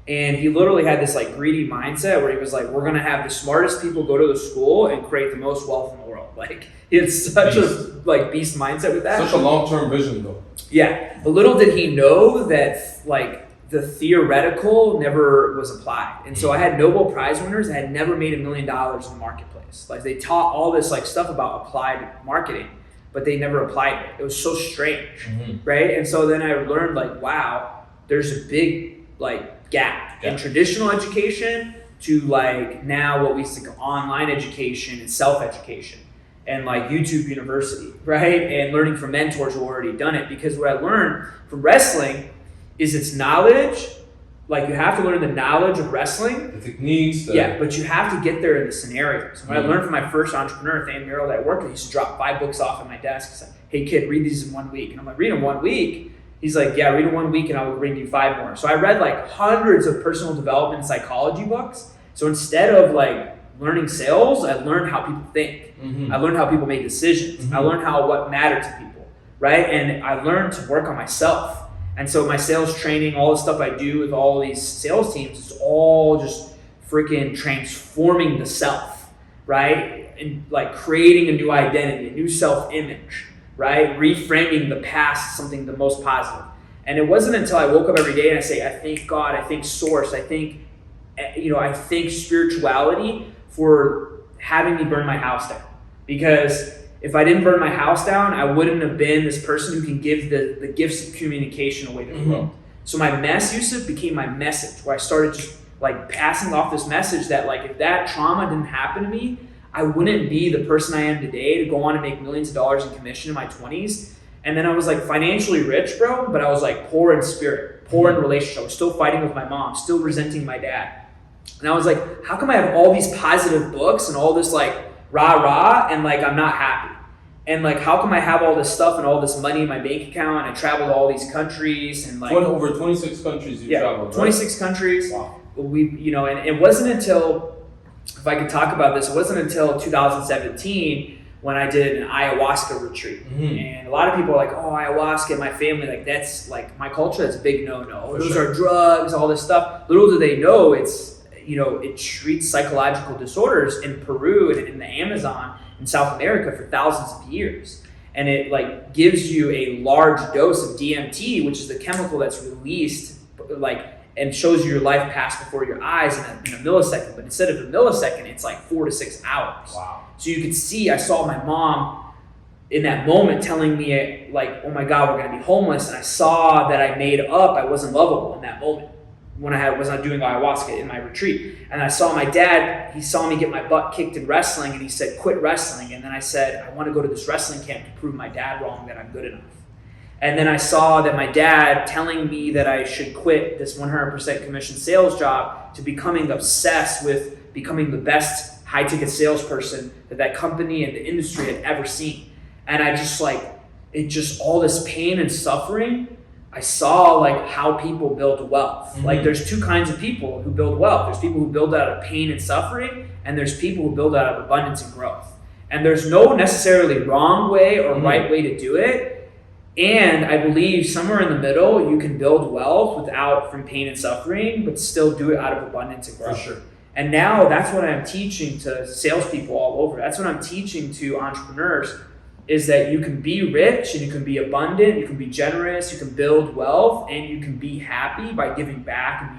Speaker 1: And he literally had this like greedy mindset where he was like, we're going to have the smartest people go to the school and create the most wealth in the world. Like he had such a like beast mindset with that.
Speaker 2: Such a long-term vision though.
Speaker 1: Yeah, but little did he know that like the theoretical never was applied. And so I had Nobel Prize winners that had never made $1 million in the marketplace. Like they taught all this like stuff about applied marketing, but they never applied it. It was so strange, right? And so then I learned like, wow, there's a big like gap in traditional education to like now what we think of online education and self-education and like YouTube University, right? And learning from mentors who already done it. Because what I learned from wrestling is it's knowledge. Like you have to learn the knowledge of wrestling.
Speaker 2: The techniques.
Speaker 1: But you have to get there in the scenarios. What I learned from my first entrepreneur, Than Merrill, that I worked with, he used to drop 5 books off at my desk. He's like, hey kid, read these in 1 week. And I'm like, read in 1 week? He's like, yeah, read in 1 week and I will bring you 5 more. So I read like hundreds of personal development and psychology books. So instead of like learning sales, I learned how people think. I learned how people make decisions. I learned what mattered to people, right? And I learned to work on myself. And so my sales training, all the stuff I do with all these sales teams, is all just freaking transforming the self, right? And like creating a new identity, a new self-image, right? Reframing the past as something the most positive. And it wasn't until I woke up every day and I say, I thank God, I thank Source, I thank spirituality for having me burn my house down. Because if I didn't burn my house down, I wouldn't have been this person who can give the gifts of communication away to the world. So my mess, Youssef, became my message, where I started just like passing off this message that like if that trauma didn't happen to me, I wouldn't be the person I am today to go on and make millions of dollars in commission in my 20s. And then I was like financially rich, bro, but I was like poor in spirit, poor in relationship. I was still fighting with my mom, still resenting my dad. And I was like, how come I have all these positive books and all this like rah-rah and like I'm not happy? And like, how come I have all this stuff and all this money in my bank account? And I traveled to all these countries and like
Speaker 2: over 26 countries you traveled, right?
Speaker 1: 26 countries.
Speaker 2: Wow.
Speaker 1: And it wasn't until, if I could talk about this, it wasn't until 2017 when I did an Ayahuasca retreat. And a lot of people are like, oh, ayahuasca, my family, like that's like my culture, that's a big no-no. Those are drugs, all this stuff. Little do they know it treats psychological disorders in Peru and in the Amazon in South America for thousands of years. And it like gives you a large dose of DMT, which is the chemical that's released like and shows you your life pass before your eyes in a millisecond. But instead of a millisecond, it's like 4 to 6 hours. Wow. So you could see, I saw my mom in that moment telling me like, oh my God, we're gonna be homeless. And I saw that I made up, I wasn't lovable in that moment when I was not doing ayahuasca in my retreat. And I saw my dad, he saw me get my butt kicked in wrestling and he said, quit wrestling. And then I said, I want to go to this wrestling camp to prove my dad wrong that I'm good enough. And then I saw that my dad telling me that I should quit this 100% commission sales job to becoming obsessed with becoming the best high ticket salesperson that company and the industry had ever seen. And I just all this pain and suffering, I saw like how people build wealth. Like there's 2 kinds of people who build wealth. There's people who build out of pain and suffering, and there's people who build out of abundance and growth. And there's no necessarily wrong way or right way to do it. And I believe somewhere in the middle, you can build wealth from pain and suffering, but still do it out of abundance and growth. For sure. And now that's what I'm teaching to salespeople all over. That's what I'm teaching to entrepreneurs, is that you can be rich and you can be abundant, you can be generous, you can build wealth, and you can be happy by giving back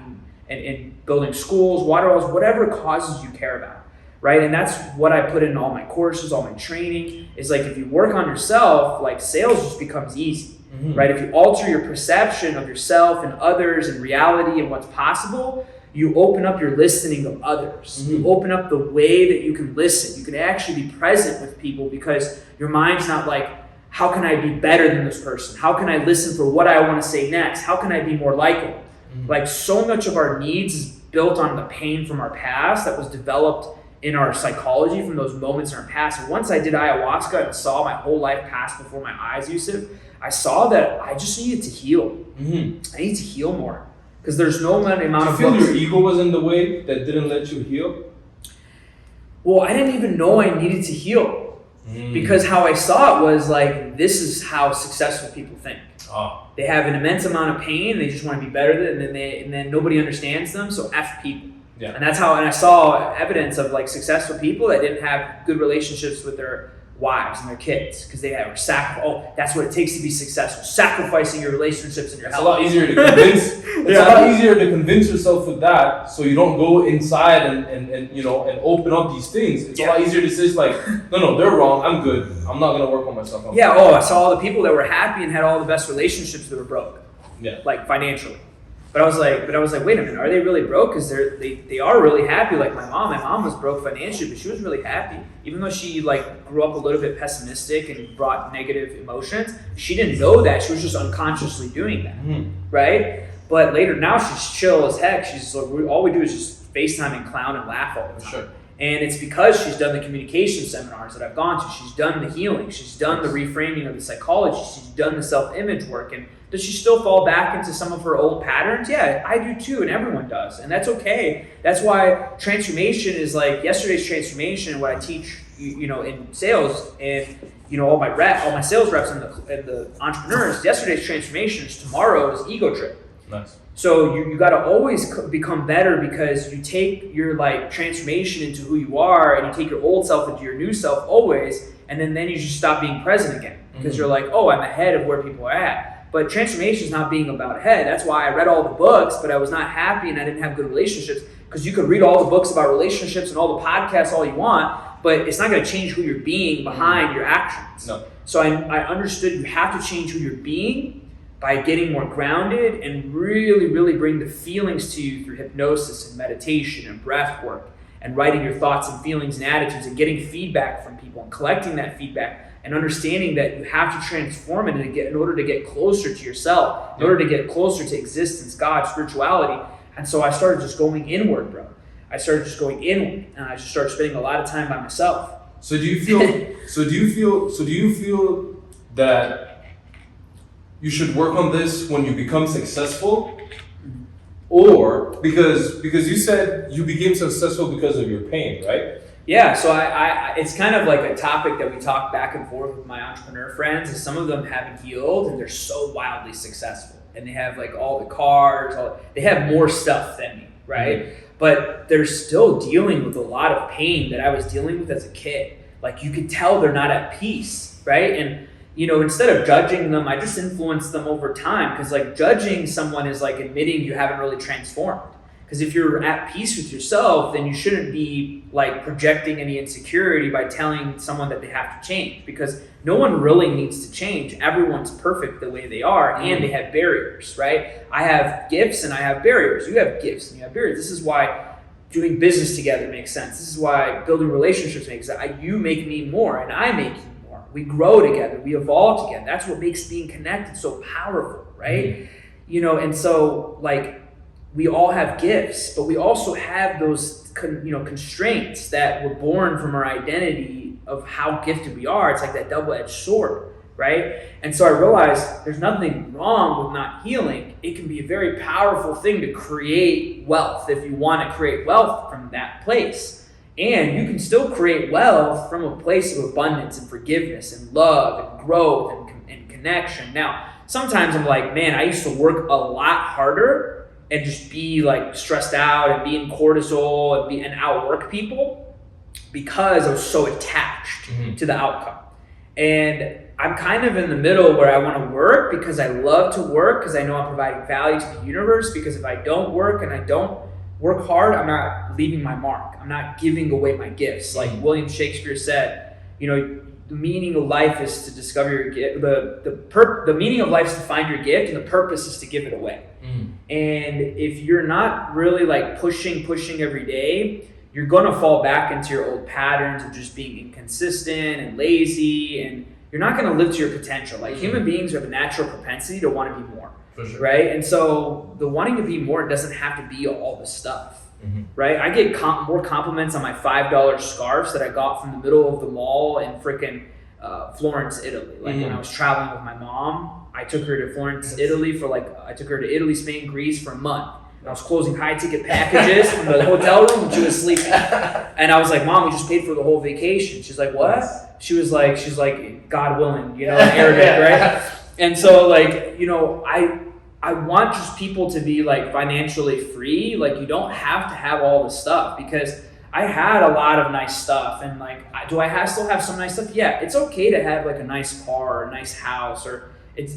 Speaker 1: and building schools, water wells, whatever causes you care about, right? And that's what I put in all my courses, all my training, is like if you work on yourself, like sales just becomes easy, right? If you alter your perception of yourself and others and reality and what's possible, you open up your listening of others. You open up the way that you can listen. You can actually be present with people because your mind's not like, how can I be better than this person? How can I listen for what I want to say next? How can I be more likable? Like so much of our needs is built on the pain from our past that was developed in our psychology from those moments in our past. And once I did ayahuasca and saw my whole life pass before my eyes, Youssef, I saw that I just needed to heal. I need to heal more. Because there's no amount of
Speaker 2: Do you feel your ego was in the way that didn't let you heal?
Speaker 1: Well, I didn't even know I needed to heal. Because how I saw it was like, this is how successful people think. They have an immense amount of pain, they just want to be better than it, and then nobody understands them, so F people. And that's how, and I saw evidence of like successful people that didn't have good relationships with their wives and their kids because they were that's what it takes to be successful, sacrificing your relationships and your
Speaker 2: It's
Speaker 1: health.
Speaker 2: a lot easier to convince. It's a lot easier to convince yourself with that, so you don't go inside and you know and open up these things. It's a lot easier to say like, no, they're wrong. I'm good. I'm not gonna work on myself.
Speaker 1: I saw all the people that were happy and had all the best relationships that were broke.
Speaker 2: Yeah.
Speaker 1: Like financially. But I was like, wait a minute, are they really broke? Because they are really happy. Like my mom was broke financially, but she was really happy. Even though she like grew up a little bit pessimistic and brought negative emotions, she didn't know that. She was just unconsciously doing that, right? But later, now she's chill as heck. She's like, all we do is just FaceTime and clown and laugh all the time.
Speaker 2: Sure.
Speaker 1: And it's because she's done the communication seminars that I've gone to. She's done the healing. She's done the reframing of the psychology. She's done the self-image work. And does she still fall back into some of her old patterns? Yeah, I do too, and everyone does. And that's okay. That's why transformation is like yesterday's transformation, what I teach you know, in sales and, you know, all my sales reps and the entrepreneurs, yesterday's transformation is tomorrow's ego trip.
Speaker 2: Nice.
Speaker 1: So you got to always become better because you take your like transformation into who you are and you take your old self into your new self always, and then you just stop being present again because you're like, oh, I'm ahead of where people are at. But transformation is not being about ahead. That's why I read all the books, but I was not happy and I didn't have good relationships, because you could read all the books about relationships and all the podcasts all you want, but it's not going to change who you're being behind your actions.
Speaker 2: No.
Speaker 1: So I understood you have to change who you're being by getting more grounded and really, really bring the feelings to you through hypnosis and meditation and breath work and writing your thoughts and feelings and attitudes and getting feedback from people and collecting that feedback and understanding that you have to transform it in order to get closer to yourself, in order to get closer to existence, God, spirituality. And so I started just going inward, bro. I started just going inward, and I just started spending a lot of time by myself.
Speaker 2: So do you feel that you should work on this when you become successful, or because you said you became successful because of your pain, right?
Speaker 1: Yeah, so I it's kind of like a topic that we talk back and forth with my entrepreneur friends, is some of them haven't healed and they're so wildly successful and they have like all the cars, they have more stuff than me, right? Mm-hmm. But they're still dealing with a lot of pain that I was dealing with as a kid. Like you could tell they're not at peace, right? And you know, instead of judging them, I just influence them over time, because like judging someone is like admitting you haven't really transformed. Because if you're at peace with yourself, then you shouldn't be like projecting any insecurity by telling someone that they have to change, because no one really needs to change. Everyone's perfect the way they are, and they have barriers, right? I have gifts and I have barriers. You have gifts and you have barriers. This is why doing business together makes sense. This is why building relationships makes sense. You make me more and I make you more. We grow together, we evolve together. That's what makes being connected so powerful, right? You know, and so like, we all have gifts, but we also have those constraints that were born from our identity of how gifted we are. It's like that double-edged sword, right? And so I realized there's nothing wrong with not healing. It can be a very powerful thing to create wealth if you want to create wealth from that place. And you can still create wealth from a place of abundance and forgiveness and love and growth and connection. Now, sometimes I'm like, man, I used to work a lot harder and just be like stressed out and be in cortisol and outwork people because I was so attached to the outcome. And I'm kind of in the middle where I want to work because I love to work, because I know I'm providing value to the universe, because if I don't work and I don't work hard, I'm not leaving my mark. I'm not giving away my gifts. Like William Shakespeare said, you know, the meaning of life is to discover your gift. The meaning of life is to find your gift, and the purpose is to give it away. And if you're not really like pushing every day, you're going to fall back into your old patterns of just being inconsistent and lazy, and you're not going to live to your potential. Like human beings have a natural propensity to want to be more, right? And so the wanting to be more doesn't have to be all the stuff. Right? I get more compliments on my $5 scarves that I got from the middle of the mall in frickin' Florence, Italy. Like when I was traveling with my mom, I took her to Florence, Italy I took her to Italy, Spain, Greece for a month. And I was closing high ticket packages from the hotel room when she was sleeping. And I was like, Mom, we just paid for the whole vacation. She's like, what? She's like, God willing, you know, in Arabic, right? And so like, you know, I want just people to be like financially free. Like you don't have to have all the stuff, because I had a lot of nice stuff, and like, still have some nice stuff? Yeah, it's okay to have like a nice car, or a nice house,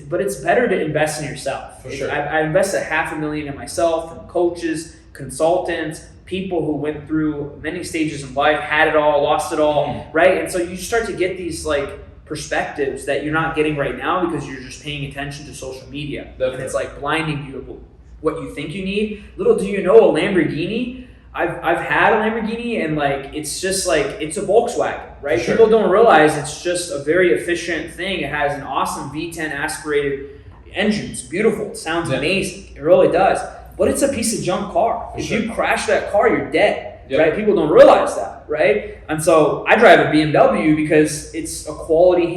Speaker 1: but it's better to invest in yourself.
Speaker 2: For sure.
Speaker 1: I invested $500,000 in myself, from coaches, consultants, people who went through many stages in life, had it all, lost it all, right? And so you start to get these like perspectives that you're not getting right now because you're just paying attention to social media.
Speaker 2: Definitely.
Speaker 1: And it's like blinding you to what you think you need. Little do you know, a Lamborghini, I've had a Lamborghini, and like it's just like it's a Volkswagen, right?
Speaker 2: Sure.
Speaker 1: People don't realize it's just a very efficient thing. It has an awesome V10 aspirated engine. It's beautiful. It sounds amazing. It really does. But it's a piece of junk car. If you crash that car, you're dead, right? People don't realize that, right? And so I drive a BMW because it's a quality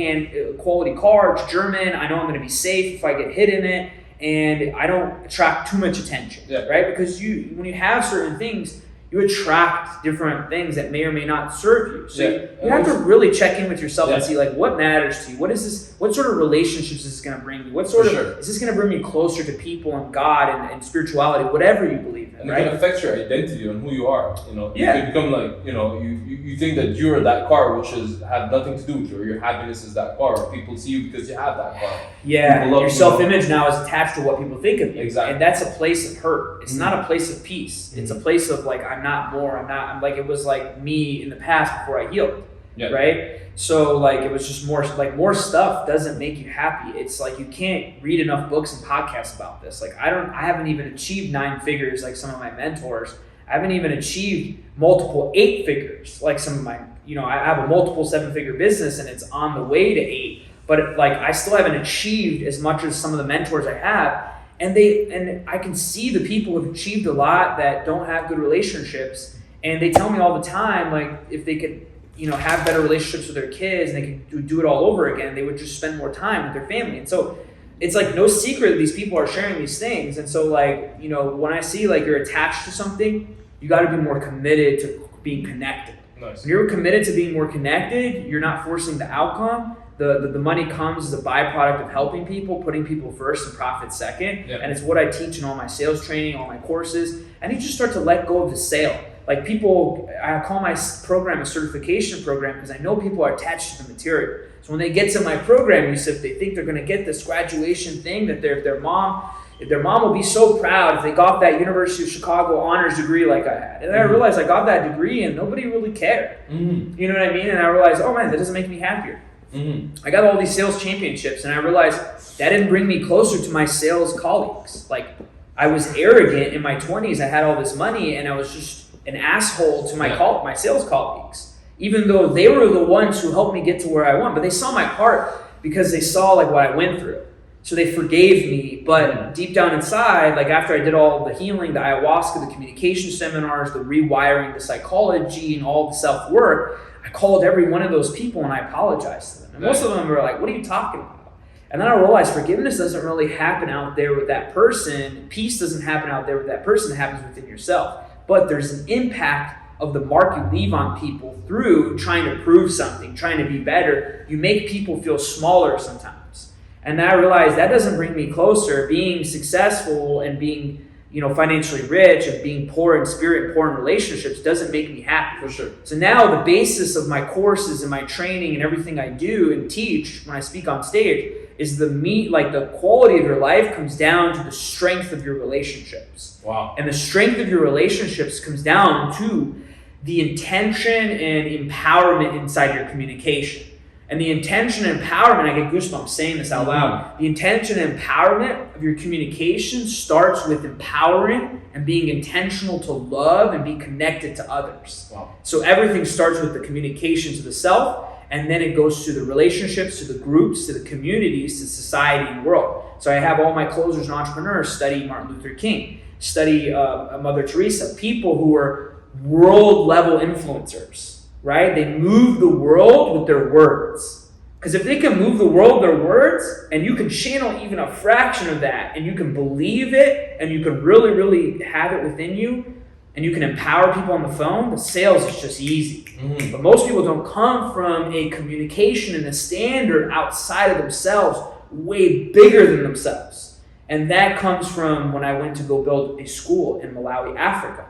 Speaker 1: car. It's German. I know I'm going to be safe if I get hit in it, and I don't attract too much attention, right? Because when you have certain things, you attract different things that may or may not serve you. So you have to really check in with yourself and see like what matters to you. What is this? What sort of relationships is this going to bring you? What sort of is this going to bring me closer to people and God and spirituality, whatever you believe in?
Speaker 2: And
Speaker 1: right?
Speaker 2: it can affect your identity and who you are. You know, you
Speaker 1: Yeah.
Speaker 2: can become like, you know, you think that you're that car, which is have nothing to do with you. Or your happiness is that car. Or people see you because you have that car.
Speaker 1: Yeah,
Speaker 2: People love
Speaker 1: your
Speaker 2: you.
Speaker 1: self-image now is attached to what people think of you.
Speaker 2: Exactly.
Speaker 1: And that's a place of hurt. It's not a place of peace. It's a place of like, I'm like, it was like me in the past before I healed, right? So like, it was just more stuff doesn't make you happy. It's like, you can't read enough books and podcasts about this. Like, I haven't even achieved 9 figures like some of my mentors. I haven't even achieved multiple 8 figures like some of my, I have a multiple 7-figure business and it's on the way to 8. But like, I still haven't achieved as much as some of the mentors I have. And I can see the people who've achieved a lot that don't have good relationships. And they tell me all the time, like, if they could, have better relationships with their kids and they could do it all over again, they would just spend more time with their family. And so it's like no secret that these people are sharing these things. And so like, when I see like you're attached to something, you got to be more committed to being connected.
Speaker 2: Nice.
Speaker 1: When you're committed to being more connected, you're not forcing the outcome. The money comes as a byproduct of helping people, putting people first and profit second.
Speaker 2: Yeah.
Speaker 1: And it's what I teach in all my sales training, all my courses. And you just start to let go of the sale. Like I call my program a certification program because I know people are attached to the material. So when they get to my program, Youssef, they think they're going to get this graduation thing that their mom will be so proud if they got that University of Chicago honors degree like I had. And then I realized I got that degree and nobody really cared. You know what I mean? And I realized, oh man, that doesn't make me happier. I got all these sales championships and I realized that didn't bring me closer to my sales colleagues. Like, I was arrogant in my 20s. I had all this money and I was just an asshole to my sales colleagues, even though they were the ones who helped me get to where I went. But they saw my heart because they saw like what I went through. So they forgave me. But deep down inside, like after I did all the healing, the ayahuasca, the communication seminars, the rewiring, the psychology, and all the self-work, I called every one of those people and I apologized to them. And most of them were like, what are you talking about? And then I realized forgiveness doesn't really happen out there with that person. Peace doesn't happen out there with that person. It happens within yourself. But there's an impact of the mark you leave on people through trying to prove something, trying to be better. You make people feel smaller sometimes. And I realized that doesn't bring me closer. Being successful and being financially rich and being poor in spirit and poor in relationships doesn't make me happy.
Speaker 2: For sure.
Speaker 1: So now the basis of my courses and my training and everything I do and teach when I speak on stage is the quality of your life comes down to the strength of your relationships.
Speaker 2: Wow.
Speaker 1: And the strength of your relationships comes down to the intention and empowerment inside your communication. And the intention and empowerment, I get goosebumps saying this out loud. The intention and empowerment of your communication starts with empowering and being intentional to love and be connected to others.
Speaker 2: Wow.
Speaker 1: So everything starts with the communication to the self, and then it goes to the relationships, to the groups, to the communities, to society and world. So I have all my closers and entrepreneurs study Martin Luther King, study Mother Teresa, people who are world level influencers. Right? They move the world with their words. Because if they can move the world with their words, and you can channel even a fraction of that, and you can believe it, and you can really, really have it within you, and you can empower people on the phone, the sales is just easy. But most people don't come from a communication and a standard outside of themselves, way bigger than themselves. And that comes from when I went to go build a school in Malawi, Africa.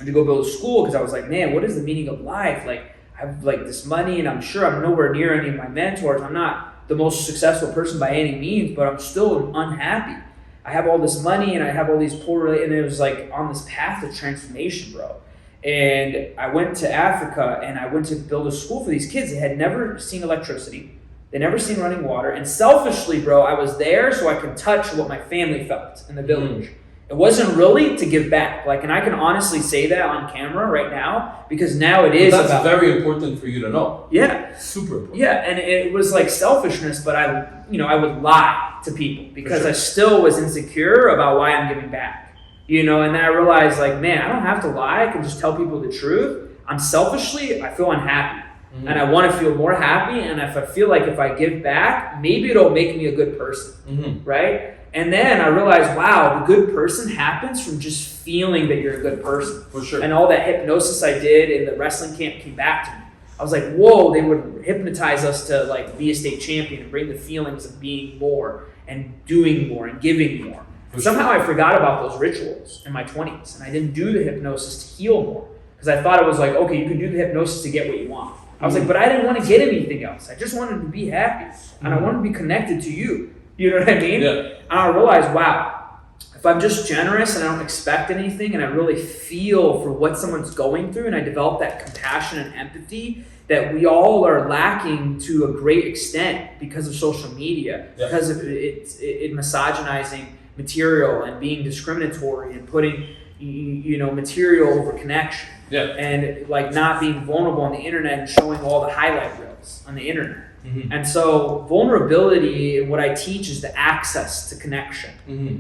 Speaker 1: to go build a school because I was like, man, what is the meaning of life? Like, I have like this money, and I'm sure I'm nowhere near any of my mentors. I'm not the most successful person by any means, but I'm still unhappy. I have all this money and I have all these and it was like on this path of transformation, bro. And I went to Africa and I went to build a school for these kids. They had never seen electricity. They never seen running water. And selfishly, bro, I was there so I could touch what my family felt in the village. It wasn't really to give back. Like, and I can honestly say that on camera right now, because now it is
Speaker 2: that's about, very important for you to know.
Speaker 1: Yeah.
Speaker 2: Super important.
Speaker 1: Yeah, and it was like selfishness, but I would lie to people because I still was insecure about why I'm giving back. And then I realized, like, man, I don't have to lie. I can just tell people the truth. I feel unhappy. And I want to feel more happy. And if I feel like if I give back, maybe it'll make me a good person, right? And then I realized, wow, the good person happens from just feeling that you're a good person.
Speaker 2: For sure.
Speaker 1: And all that hypnosis I did in the wrestling camp came back to me. I was like, whoa, they would hypnotize us to like be a state champion and bring the feelings of being more and doing more and giving more. Somehow I forgot about those rituals in my 20s, and I didn't do the hypnosis to heal more because I thought it was like, okay, you can do the hypnosis to get what you want. I was like, but I didn't want to get anything else. I just wanted to be happy, and I wanted to be connected to you. You know what I mean?
Speaker 2: Yeah.
Speaker 1: And I realized, wow, if I'm just generous and I don't expect anything and I really feel for what someone's going through and I develop that compassion and empathy that we all are lacking to a great extent because of social media, because of it misogynizing material and being discriminatory and putting material over connection, and like not being vulnerable on the internet and showing all the highlight reels on the internet. And so vulnerability, what I teach is the access to connection.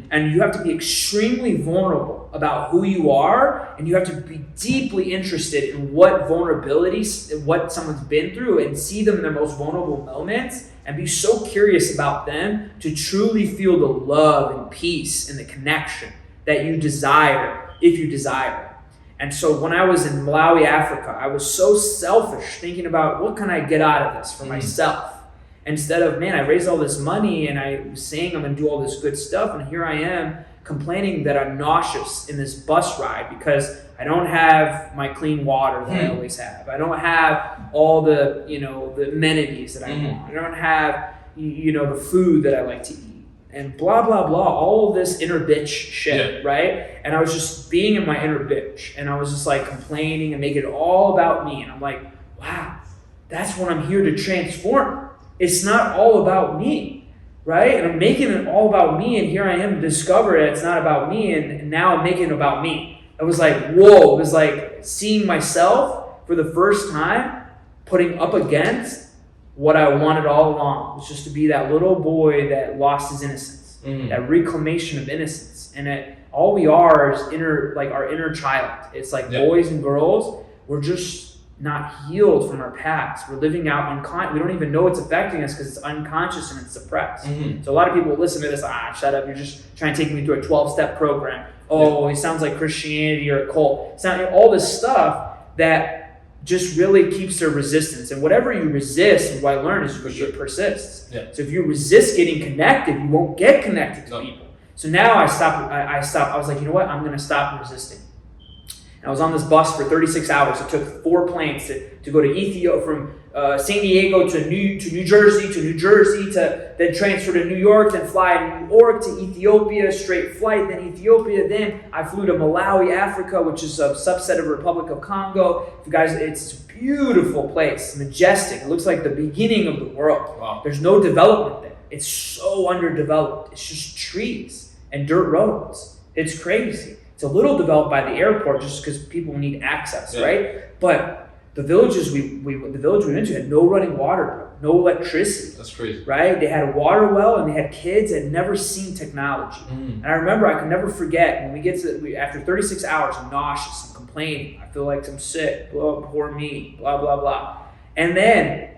Speaker 1: And you have to be extremely vulnerable about who you are, and you have to be deeply interested in what vulnerabilities, what someone's been through, and see them in their most vulnerable moments, and be so curious about them to truly feel the love and peace and the connection that you desire, if you desire it. And so when I was in Malawi, Africa, I was so selfish thinking about what can I get out of this for myself? Instead of, man, I raised all this money and I was saying I'm going to do all this good stuff, and here I am complaining that I'm nauseous in this bus ride because I don't have my clean water that I always have. I don't have all the, the amenities that I want. I don't have, the food that I like to eat. And blah, blah, blah, all of this inner bitch shit, right? And I was just being in my inner bitch. And I was just like complaining and making it all about me. And I'm like, wow, that's what I'm here to transform. It's not all about me, right? And I'm making it all about me. And here I am to discover it's not about me. And now I'm making it about me. It was like, whoa, it was like seeing myself for the first time, putting up against what I wanted all along, was just to be that little boy that lost his innocence, that reclamation of innocence. And all we are is our inner child. It's like boys and girls, we're just not healed from our past. We're living out we don't even know it's affecting us because it's unconscious and it's suppressed. So a lot of people will listen to this, shut up, you're just trying to take me through a 12-step program. It sounds like Christianity or a cult. All this stuff that just really keeps their resistance. And whatever you resist, what I learned is it persists. So if you resist getting connected, you won't get connected to people. So now I stopped. I was like, you know what? I'm going to stop resisting. And I was on this bus for 36 hours. It took 4 planes to go to Ethiopia, from San Diego to New Jersey to then transfer to New York, then fly New York to Ethiopia, straight flight, then Ethiopia, then I flew to Malawi, Africa, which is a subset of the Republic of Congo. You guys, it's a beautiful place, majestic. It looks like the beginning of the world.
Speaker 2: Wow.
Speaker 1: There's no development there. It's so underdeveloped. It's just trees and dirt roads. It's crazy. It's a little developed by the airport just because people need access, right? But the villages the village we went to had no running water, bro. No electricity.
Speaker 2: That's crazy.
Speaker 1: Right? They had a water well and they had kids that had never seen technology. And I remember, I could never forget when we get to, after 36 hours, I'm nauseous, I'm complaining, I feel like I'm sick, poor me, blah, blah, blah. And then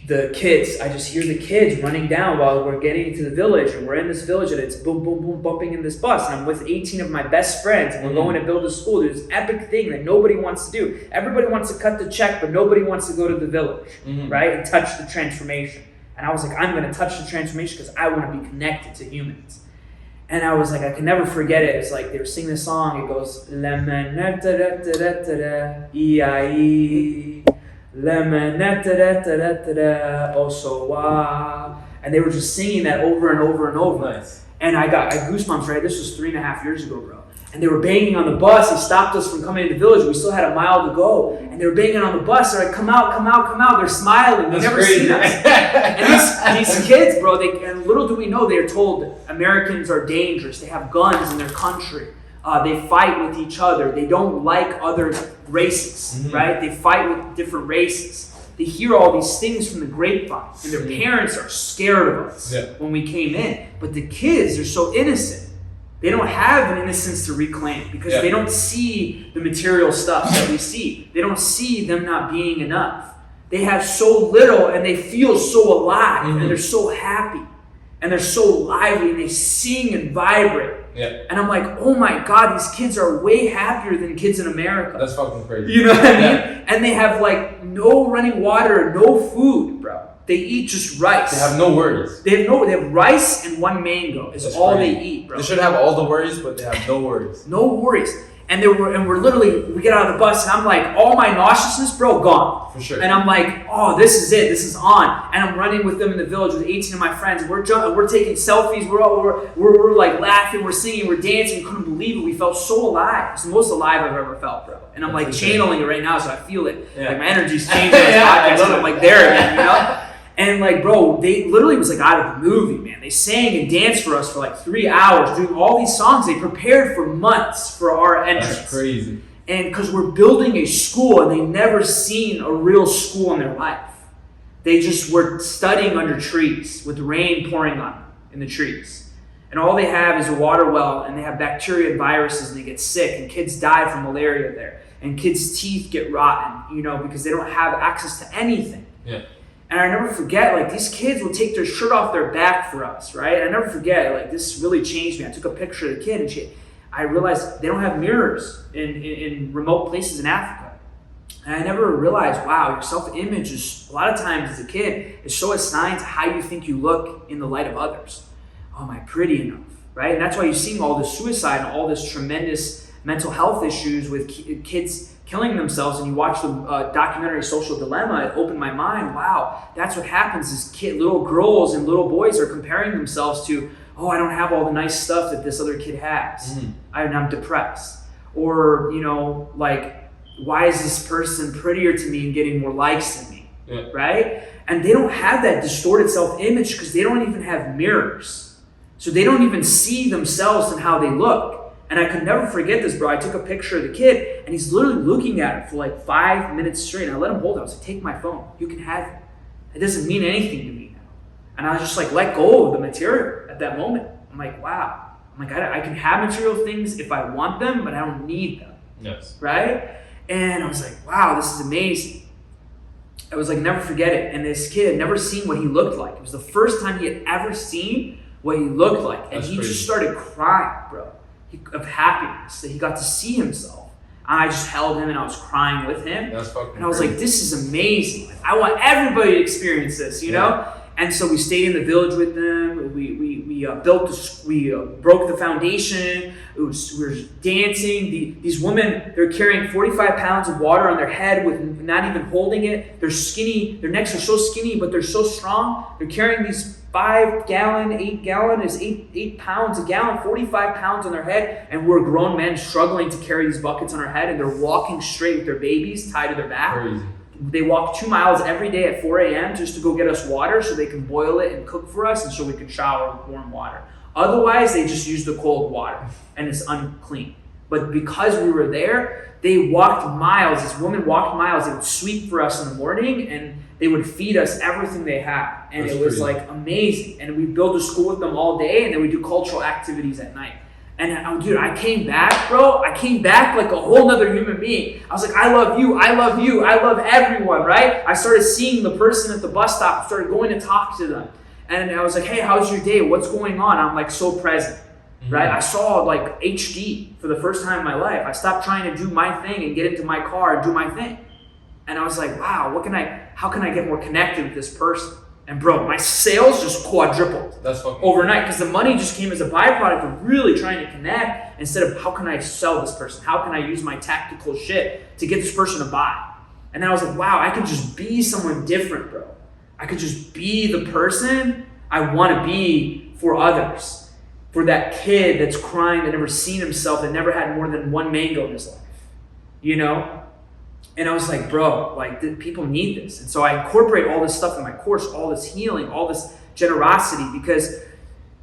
Speaker 1: the kids, I just hear the kids running down while we're getting into the village, and we're in this village and it's boom, boom, boom, bumping in this bus. And I'm with 18 of my best friends and we're going to build a school. There's this epic thing that nobody wants to do. Everybody wants to cut the check, but nobody wants to go to the village, right? And touch the transformation. And I was like, I'm going to touch the transformation because I want to be connected to humans. And I was like, I could never forget it. It's like they were singing this song. It goes, and they were just singing that over and over and over.
Speaker 2: Nice.
Speaker 1: And I got goosebumps, right? This was 3.5 years ago, bro. And they were banging on the bus. They stopped us from coming to the village. We still had a mile to go. And they were banging on the bus. They're like, come out, come out, come out. They're smiling. They've never seen us. And these kids, bro, and little do we know, they're told Americans are dangerous. They have guns in their country. They fight with each other. They don't like other races, right? They fight with different races. They hear all these things from the grapevine. And their parents are scared of us when we came in. But the kids are so innocent. They don't have an innocence to reclaim because they don't see the material stuff that we see. They don't see them not being enough. They have so little and they feel so alive and they're so happy and they're so lively and they sing and vibrate.
Speaker 2: Yeah.
Speaker 1: And I'm like, oh my God, these kids are way happier than kids in America.
Speaker 2: That's fucking crazy.
Speaker 1: You know what I mean? And they have like no running water, no food, bro. They eat just rice.
Speaker 2: They have no worries.
Speaker 1: They have rice and one mango is all
Speaker 2: crazy.
Speaker 1: they eat, bro.
Speaker 2: They should have all the worries, but they have no worries.
Speaker 1: No worries. And we're literally, we get out of the bus and I'm like, all my nauseousness, bro, gone.
Speaker 2: For sure.
Speaker 1: And I'm like, oh, this is it. This is on. And I'm running with them in the village with 18 of my friends. We're taking selfies. We're like laughing. We're singing. We're dancing. We couldn't believe it. We felt so alive. It's the most alive I've ever felt, bro. And I'm like channeling it right now, so I feel it.
Speaker 2: Yeah.
Speaker 1: Like my energy's changing on this podcast. And I'm like there again, you know? And like, bro, they literally was like out of the movie, man. They sang and danced for us for like 3 hours, doing all these songs. They prepared for months for our entrance.
Speaker 2: That's crazy.
Speaker 1: And because we're building a school and they never seen a real school in their life. They just were studying under trees with rain pouring on them in the trees. And all they have is a water well and they have bacteria and viruses and they get sick and kids die from malaria there. And kids' teeth get rotten, you know, because they don't have access to anything.
Speaker 2: Yeah.
Speaker 1: And I never forget, like, these kids will take their shirt off their back for us, right? I never forget, like, this really changed me. I took a picture of the kid, and I realized they don't have mirrors in remote places in Africa. And I never realized, wow, your self-image is, a lot of times as a kid, is so assigned to how you think you look in the light of others. Oh, am I pretty enough, right? And that's why you're seeing all this suicide and all this tremendous mental health issues with kids killing themselves. And you watch the documentary Social Dilemma, it opened my mind. Wow, that's what happens is little girls and little boys are comparing themselves to, oh, I don't have all the nice stuff that this other kid has. I'm depressed. Or, you know, like, why is this person prettier to me and getting more likes than me, right? And they don't have that distorted self-image because they don't even have mirrors. So they don't even see themselves and how they look. And I could never forget this, bro. I took a picture of the kid, and he's literally looking at it for like 5 minutes straight. And I let him hold it. I was like, take my phone. You can have it. It doesn't mean anything to me now. And I was just like, let go of the material at that moment. I'm like, wow. I'm like, I can have material things if I want them, but I don't need them.
Speaker 2: Yes.
Speaker 1: Right? And I was like, wow, this is amazing. I was like, never forget it. And this kid had never seen what he looked like. It was the first time he had ever seen what he looked like. And he just started crying, bro. Of happiness that he got to see himself. And I just held him and I was crying with him.
Speaker 2: That's fucking
Speaker 1: and I was
Speaker 2: crazy.
Speaker 1: like, this is amazing. Like, I want everybody to experience this, you know? And so we stayed in the village with them. We broke the foundation. We were dancing. These women, they're carrying 45 pounds of water on their head with not even holding it. They're skinny. Their necks are so skinny, but they're so strong. They're carrying these 5 gallon, 8 gallon is 8 pounds a gallon, 45 pounds on their head. And we're grown men struggling to carry these buckets on our head. And they're walking straight with their babies tied to their back.
Speaker 2: Crazy.
Speaker 1: They walk 2 miles every day at 4 a.m. just to go get us water so they can boil it and cook for us and so we can shower with warm water. Otherwise, they just use the cold water and it's unclean. But because we were there, they walked miles. This woman walked miles. They would sweep for us in the morning and they would feed us everything they had. And
Speaker 2: That's
Speaker 1: it was
Speaker 2: crazy.
Speaker 1: like amazing. And we built a school with them all day and then we do cultural activities at night. And dude, I came back, bro. I came back like a whole nother human being. I was like, I love you. I love you. I love everyone, right? I started seeing the person at the bus stop, started going to talk to them. And I was like, hey, how's your day? What's going on? I'm like so present, right? I saw like HD for the first time in my life. I stopped trying to do my thing and get into my car and do my thing. And I was like, wow, how can I get more connected with this person? And bro, my sales just quadrupled.
Speaker 2: That's fucking
Speaker 1: overnight, because the money just came as a byproduct of really trying to connect instead of how can I sell this person? How can I use my tactical shit to get this person to buy? And then I was like, wow, I could just be someone different, bro. I could just be the person I want to be for others. For that kid that's crying, that never seen himself, that never had more than one mango in his life. You know? And I was like, bro, like people need this. And so I incorporate all this stuff in my course, all this healing, all this generosity, because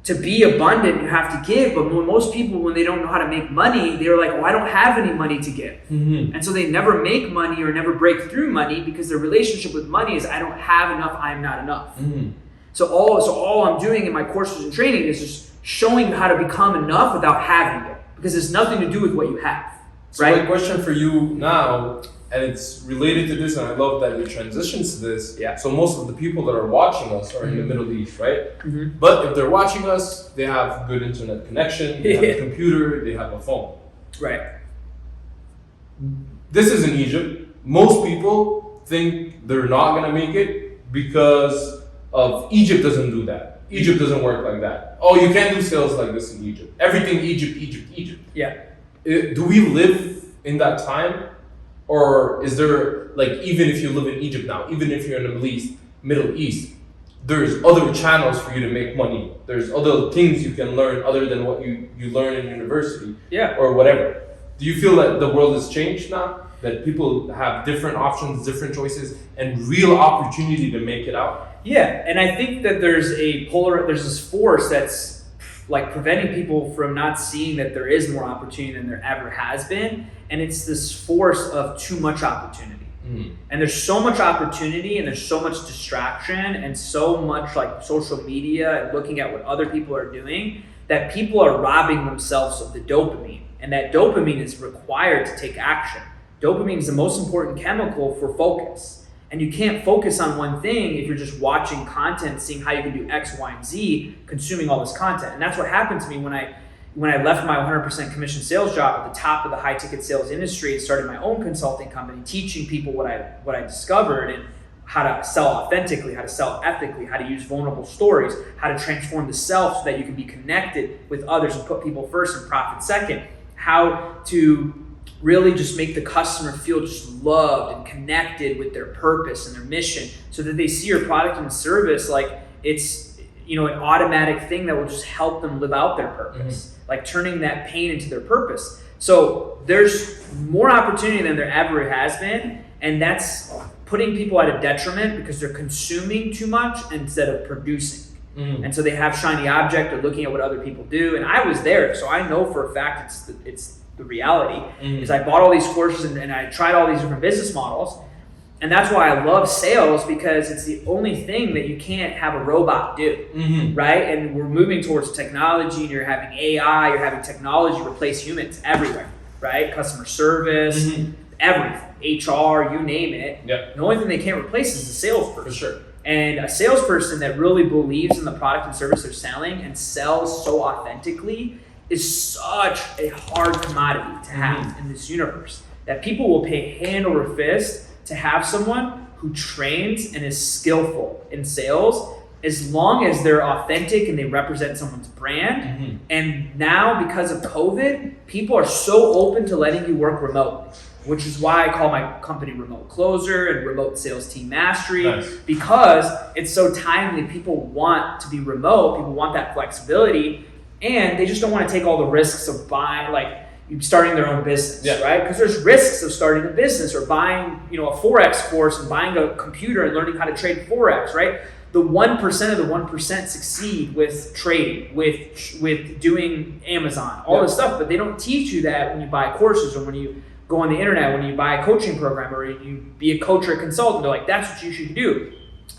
Speaker 1: to be abundant, you have to give. But most people, when they don't know how to make money, they're like, oh, I don't have any money to give.
Speaker 2: Mm-hmm.
Speaker 1: And so they never make money or never break through money because their relationship with money is, I don't have enough, I'm not enough.
Speaker 2: Mm-hmm.
Speaker 1: So all I'm doing in my courses and training is just showing you how to become enough without having it, because it's nothing to do with what you have.
Speaker 2: So
Speaker 1: right?
Speaker 2: my question for you now, and it's related to this, and I love that you transition to this.
Speaker 1: Yeah.
Speaker 2: So most of the people that are watching us are in the Middle East, right?
Speaker 1: Mm-hmm.
Speaker 2: But if they're watching us, they have good internet connection, they have a computer, they have a phone.
Speaker 1: Right.
Speaker 2: This is in Egypt. Most people think they're not gonna make it because of Egypt doesn't do that. Egypt doesn't work like that. Oh, you can't do sales like this in Egypt. Everything Egypt.
Speaker 1: Yeah.
Speaker 2: Do we live in that time? Or is there, like, even if you live in Egypt now, even if you're in the Middle East, there's other channels for you to make money. There's other things you can learn other than what you learn in university,
Speaker 1: Yeah.
Speaker 2: or whatever. Do you feel that the world has changed now? That people have different options, different choices, and real opportunity to make it out?
Speaker 1: Yeah, and I think that there's this force that's like preventing people from not seeing that there is more opportunity than there ever has been. And it's this force of too much opportunity.
Speaker 2: Mm-hmm.
Speaker 1: And there's so much opportunity and there's so much distraction and so much like social media and looking at what other people are doing that people are robbing themselves of the dopamine. And that dopamine is required to take action. Dopamine is the most important chemical for focus. And you can't focus on one thing if you're just watching content, seeing how you can do X, Y, and Z, consuming all this content. And that's what happened to me when I left my 100% commission sales job at the top of the high ticket sales industry and started my own consulting company, teaching people what I discovered and how to sell authentically, how to sell ethically, how to use vulnerable stories, how to transform the self so that you can be connected with others and put people first and profit second, how to really just make the customer feel just loved and connected with their purpose and their mission so that they see your product and service like it's, you know, an automatic thing that will just help them live out their purpose, like turning that pain into their purpose. So there's more opportunity than there ever has been, and that's putting people at a detriment because they're consuming too much instead of producing. And so they have shiny object or looking at what other people do. And I was there, so I know for a fact it's the reality. Is I bought all these courses and I tried all these different business models. And that's why I love sales, because it's the only thing that you can't have a robot do, right? And we're moving towards technology, and you're having AI, you're having technology replace humans everywhere, right? Customer service, everything, HR, you name it.
Speaker 2: Yep.
Speaker 1: The only thing they can't replace is the salesperson.
Speaker 2: For sure.
Speaker 1: And a salesperson that really believes in the product and service they're selling and sells so authentically is such a hard commodity to have in this universe that people will pay hand over fist to have someone who trains and is skillful in sales, as long as they're authentic and they represent someone's brand. And now, because of COVID, people are so open to letting you work remotely, which is why I call my company Remote Closer and Remote Sales Team Mastery, because it's so timely. People want to be remote, people want that flexibility, and they just don't want to take all the risks of buying, like starting their own business, right? Because there's risks of starting a business or buying, you know, a Forex course and buying a computer and learning how to trade Forex, right? The 1% of the 1% succeed with trading, with doing Amazon, all this stuff, but they don't teach you that when you buy courses or when you go on the internet, when you buy a coaching program or you be a coach or a consultant. They're like, that's what you should do.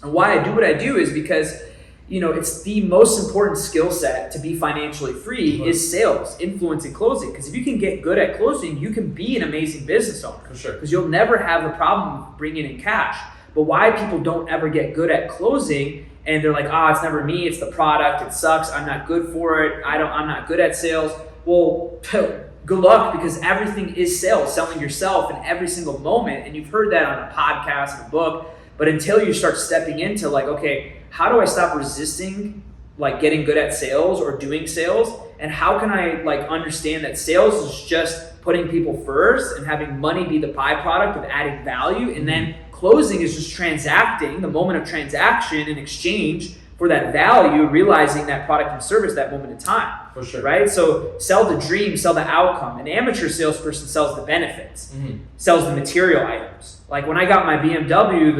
Speaker 1: And why I do what I do is because, you know, it's the most important skill set to be financially free is sales, influence, and closing. Because if you can get good at closing, you can be an amazing business owner.
Speaker 2: For sure.
Speaker 1: Because you'll never have the problem of bringing in cash. But why people don't ever get good at closing, and they're like, it's never me, it's the product, it sucks, I'm not good for it, I'm not good at sales. Well, good luck, because everything is sales, selling yourself in every single moment. And you've heard that on a podcast and a book, but until you start stepping into like, okay, how do I stop resisting like getting good at sales or doing sales? And how can I like understand that sales is just putting people first and having money be the byproduct of adding value, and then closing is just transacting, the moment of transaction and exchange for that value, realizing that product and service that moment in time.
Speaker 2: For sure.
Speaker 1: Right? So sell the dream, sell the outcome. An amateur salesperson sells the benefits, sells the material items. Like when I got my BMW,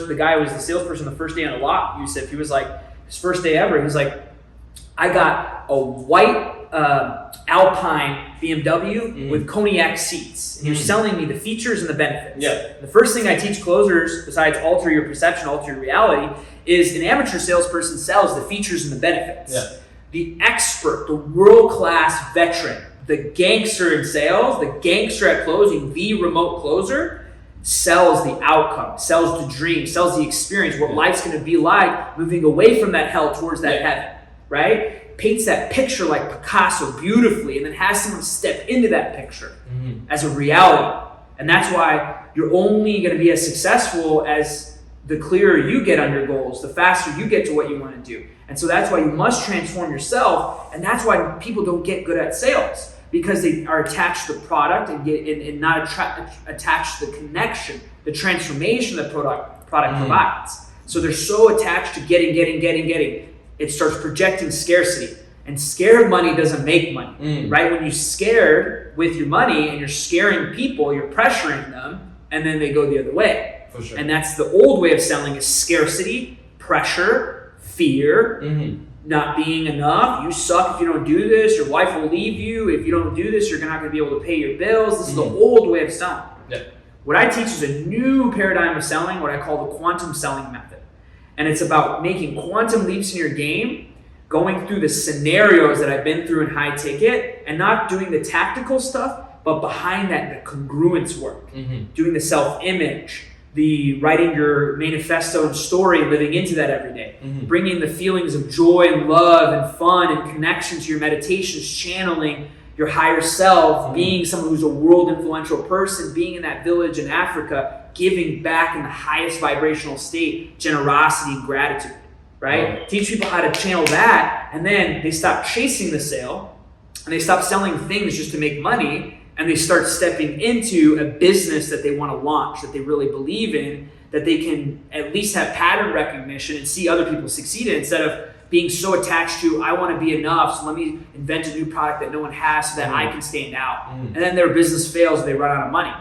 Speaker 1: the guy who was the salesperson the first day on the lot, Youssef, he was like, his first day ever, he was like, I got a white Alpine BMW with cognac seats. And he was selling me the features and the benefits.
Speaker 2: Yeah.
Speaker 1: The first thing I teach closers, besides alter your perception, alter your reality, is an amateur salesperson sells the features and the benefits.
Speaker 2: Yeah.
Speaker 1: The expert, the world-class veteran, the gangster in sales, the gangster at closing, the remote closer, sells the outcome, sells the dream, sells the experience, what life's going to be like, moving away from that hell towards that heaven, right? Paints that picture like Picasso beautifully, and then has someone step into that picture as a reality. And that's why you're only going to be as successful as the clearer you get on your goals, the faster you get to what you want to do. And so that's why you must transform yourself, and that's why people don't get good at sales, because they are attached to the product and not attached to the connection, the transformation that product provides. So they're so attached to getting. It starts projecting scarcity, and scared money doesn't make money, right? When you're scared with your money and you're scaring people, you're pressuring them, and then they go the other way.
Speaker 2: For sure.
Speaker 1: And that's the old way of selling, is scarcity, pressure, fear, not being enough. You suck if you don't do this. Your wife will leave you. If you don't do this, you're not going to be able to pay your bills. This is the old way of selling.
Speaker 2: Yeah.
Speaker 1: What I teach is a new paradigm of selling, what I call the quantum selling method. And it's about making quantum leaps in your game, going through the scenarios that I've been through in high ticket, and not doing the tactical stuff, but behind that, the congruence work, doing the self-image, the writing your manifesto and story, living into that every day, bringing the feelings of joy and love and fun and connection to your meditations, channeling your higher self, being someone who's a world influential person, being in that village in Africa, giving back in the highest vibrational state, generosity and gratitude, right? Teach people how to channel that, and then they stop chasing the sale, and they stop selling things just to make money, and they start stepping into a business that they want to launch, that they really believe in, that they can at least have pattern recognition and see other people succeed in, instead of being so attached to, I want to be enough, so let me invent a new product that no one has so that I can stand out. And then their business fails and they run out of money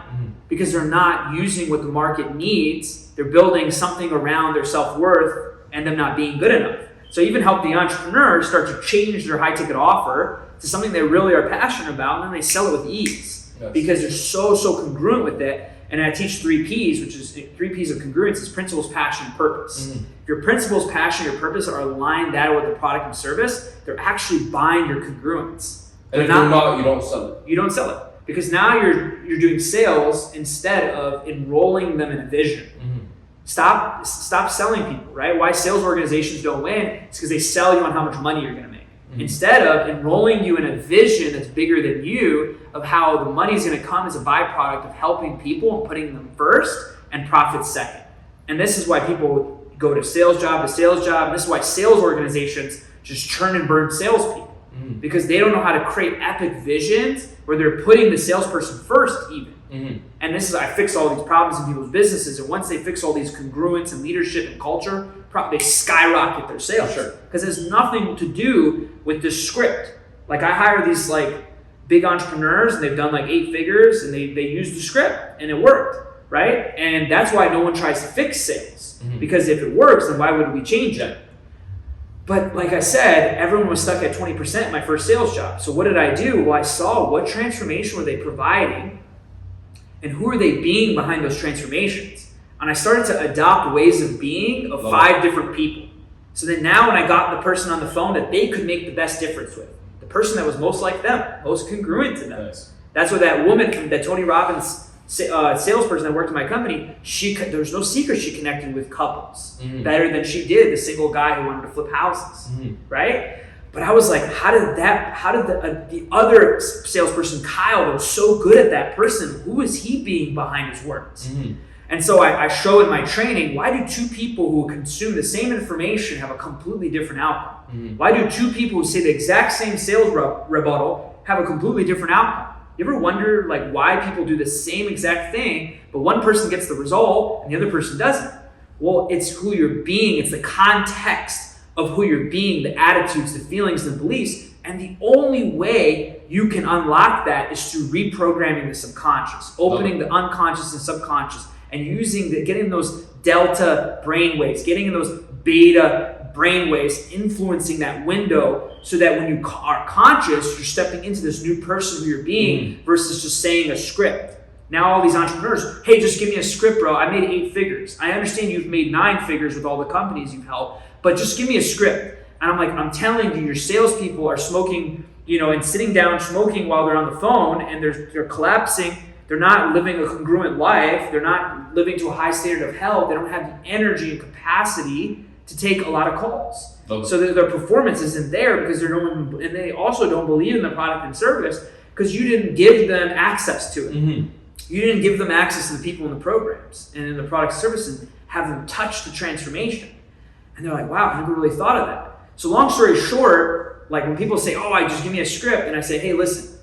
Speaker 1: because they're not using what the market needs. They're building something around their self-worth and them not being good enough. So even help the entrepreneurs start to change their high-ticket offer to something they really are passionate about, and then they sell it with ease because they're so congruent with it. And I teach 3 Ps, which is 3 Ps of congruence, is principles, passion, and purpose. If your principles, passion, your purpose are aligned that with the product and service, they're actually buying your congruence.
Speaker 2: And if they're not, you don't sell it.
Speaker 1: You don't sell it. Because now you're doing sales instead of enrolling them in a vision. Stop selling people, right? Why sales organizations don't win is because they sell you on how much money you're going to make. Instead of enrolling you in a vision that's bigger than you, of how the money is going to come as a byproduct of helping people and putting them first and profit second. And this is why people go to sales job. And this is why sales organizations just churn and burn salespeople. Because they don't know how to create epic visions where they're putting the salesperson first even. And this is, I fix all these problems in people's businesses, and once they fix all these congruence and leadership and culture, they skyrocket their sales. Because it has nothing to do with the script. Like I hire these like big entrepreneurs, and they've done like 8 figures, and they use the script, and it worked, right? And that's why no one tries to fix sales. Because if it works, then why would we change it? But like I said, everyone was stuck at 20% in my first sales job. So what did I do? Well, I saw what transformation were they providing, and who are they being behind those transformations? And I started to adopt ways of being of 5 different people. So then now when I got the person on the phone that they could make the best difference with, the person that was most like them, most congruent to them. That's what that woman, that Tony Robbins salesperson that worked in my company, there was no secret she connected with couples better than she did the single guy who wanted to flip houses, right? But I was like, how did the other salesperson, Kyle, that was so good at that person, who was he being behind his words? And so I show in my training, why do two people who consume the same information have a completely different outcome? Mm-hmm. Why do two people who say the exact same sales rebuttal have a completely different outcome? You ever wonder like why people do the same exact thing, but one person gets the result and the other person doesn't? Well, it's who you're being. It's the context of who you're being, the attitudes, the feelings, the beliefs. And the only way you can unlock that is through reprogramming the subconscious, opening the unconscious and subconscious, and getting those delta brainwaves, getting those beta brainwaves, influencing that window so that when you are conscious, you're stepping into this new person who you're being versus just saying a script. Now all these entrepreneurs, hey, just give me a script, bro. I made 8 figures. I understand you've made 9 figures with all the companies you've helped, but just give me a script. And I'm like, I'm telling you, your salespeople are smoking, and sitting down smoking while they're on the phone, and they're collapsing. They're not living a congruent life. They're not living to a high standard of health. They don't have the energy and capacity to take a lot of calls. Okay. So their performance isn't there because and they also don't believe in the product and service because you didn't give them access to it. Mm-hmm. You didn't give them access to the people in the programs and in the product services and have them touch the transformation. And they're like, wow, I never really thought of that. So long story short, like when people say, oh, just give me a script, and I say, hey, listen,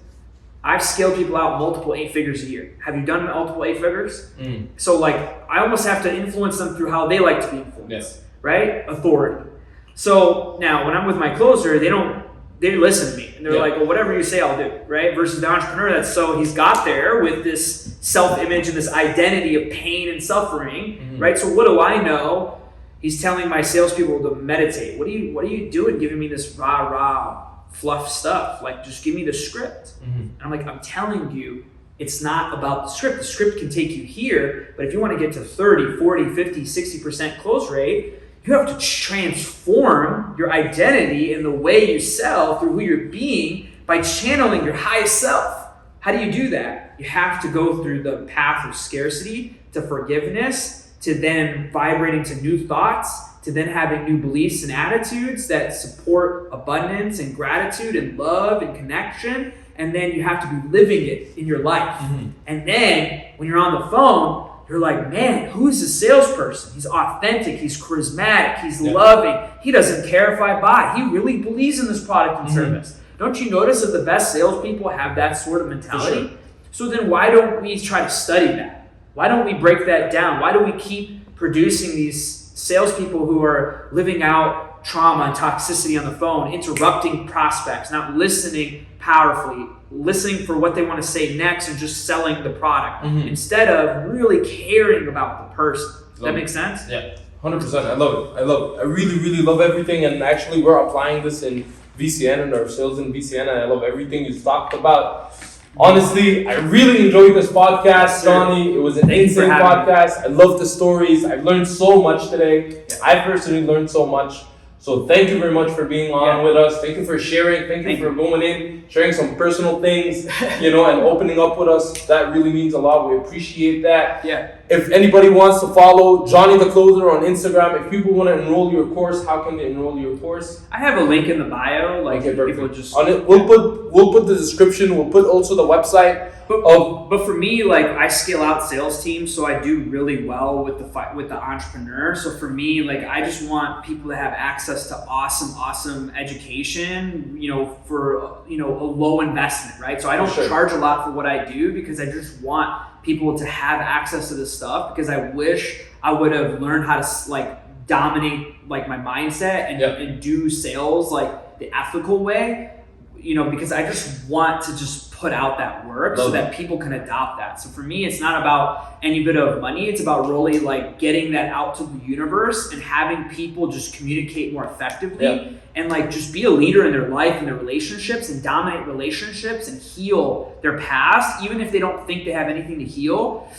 Speaker 1: I've scaled people out multiple 8 figures a year. Have you done multiple 8 figures? Mm. So like, I almost have to influence them through how they like to be influenced, yes. Right? Authority. So now when I'm with my closer, they listen to me and they're like, well, whatever you say, I'll do, right? Versus the entrepreneur he's got there with this self-image and this identity of pain and suffering, right? So what do I know? He's telling my salespeople to meditate. What are you doing giving me this rah fluff stuff? Like, just give me the script. Mm-hmm. And I'm like, I'm telling you, it's not about the script. The script can take you here, but if you want to get to 30, 40, 50, 60% close rate, you have to transform your identity and the way you sell through who you're being by channeling your highest self. How do you do that? You have to go through the path of scarcity to forgiveness, to then vibrating to new thoughts, to then having new beliefs and attitudes that support abundance and gratitude and love and connection. And then you have to be living it in your life. Mm-hmm. And then when you're on the phone, you're like, man, who is this salesperson? He's authentic, he's charismatic, he's loving. He doesn't care if I buy. He really believes in this product and service. Don't you notice that the best salespeople have that sort of mentality? Sure. So then why don't we try to study that? Why don't we break that down? Why do we keep producing these salespeople who are living out trauma and toxicity on the phone, interrupting prospects, not listening powerfully, listening for what they want to say next and just selling the product instead of really caring about the person? Does that make sense?
Speaker 2: Yeah, 100%. I love it. I really, really love everything. And actually, we're applying this in VCN and our sales in VCN. And I love everything you talked about. Honestly, I really enjoyed this podcast, Johnny. It was an insane podcast. I love the stories. I've learned so much today. Yeah. I personally learned so much. So thank you very much for being on with us. Thank you for sharing. Thank you for going in, sharing some personal things, and opening up with us. That really means a lot. We appreciate that. Yeah. If anybody wants to follow Johnny the Closer on Instagram, if people want to enroll your course, how can they enroll your course?
Speaker 1: I have a link in the bio. Like people just
Speaker 2: on it. We'll put the description. We'll put also the website.
Speaker 1: But for me, like I scale out sales teams, so I do really well with the entrepreneur. So for me, like I just want people to have access to awesome education, for a low investment, right? So I don't charge a lot for what I do because I just want people to have access to this stuff because I wish I would have learned how to dominate my mindset and do sales the ethical way, because I just want to just put out that work so that people can adopt that. So for me, it's not about any bit of money. It's about really getting that out to the universe and having people just communicate more effectively and just be a leader in their life and their relationships and dominate relationships and heal their past, even if they don't think they have anything to heal.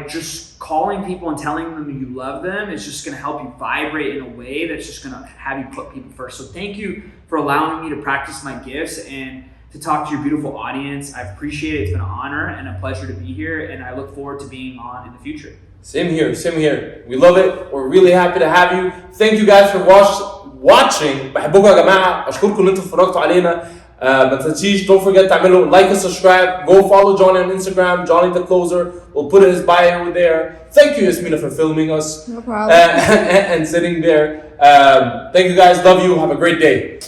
Speaker 1: Just calling people and telling them you love them is just going to help you vibrate in a way that's just going to have you put people first. So thank you for allowing me to practice my gifts and to talk to your beautiful audience. I appreciate it. It's been an honor and a pleasure to be here, and I look forward to being on in the future.
Speaker 2: Same here. We love it. We're really happy to have you. Thank you guys for watching. بحبكم يا جماعة. أشكركم إن أنتوا اتفرجتوا علينا. ما تنسيش don't forget تعملوا like and subscribe. Go follow Johnny on Instagram, Johnny the Closer. We'll put his bio there. Thank you, Yasmina, for filming us.
Speaker 4: No problem.
Speaker 2: And sitting there. Thank you guys. Love you. Have a great day.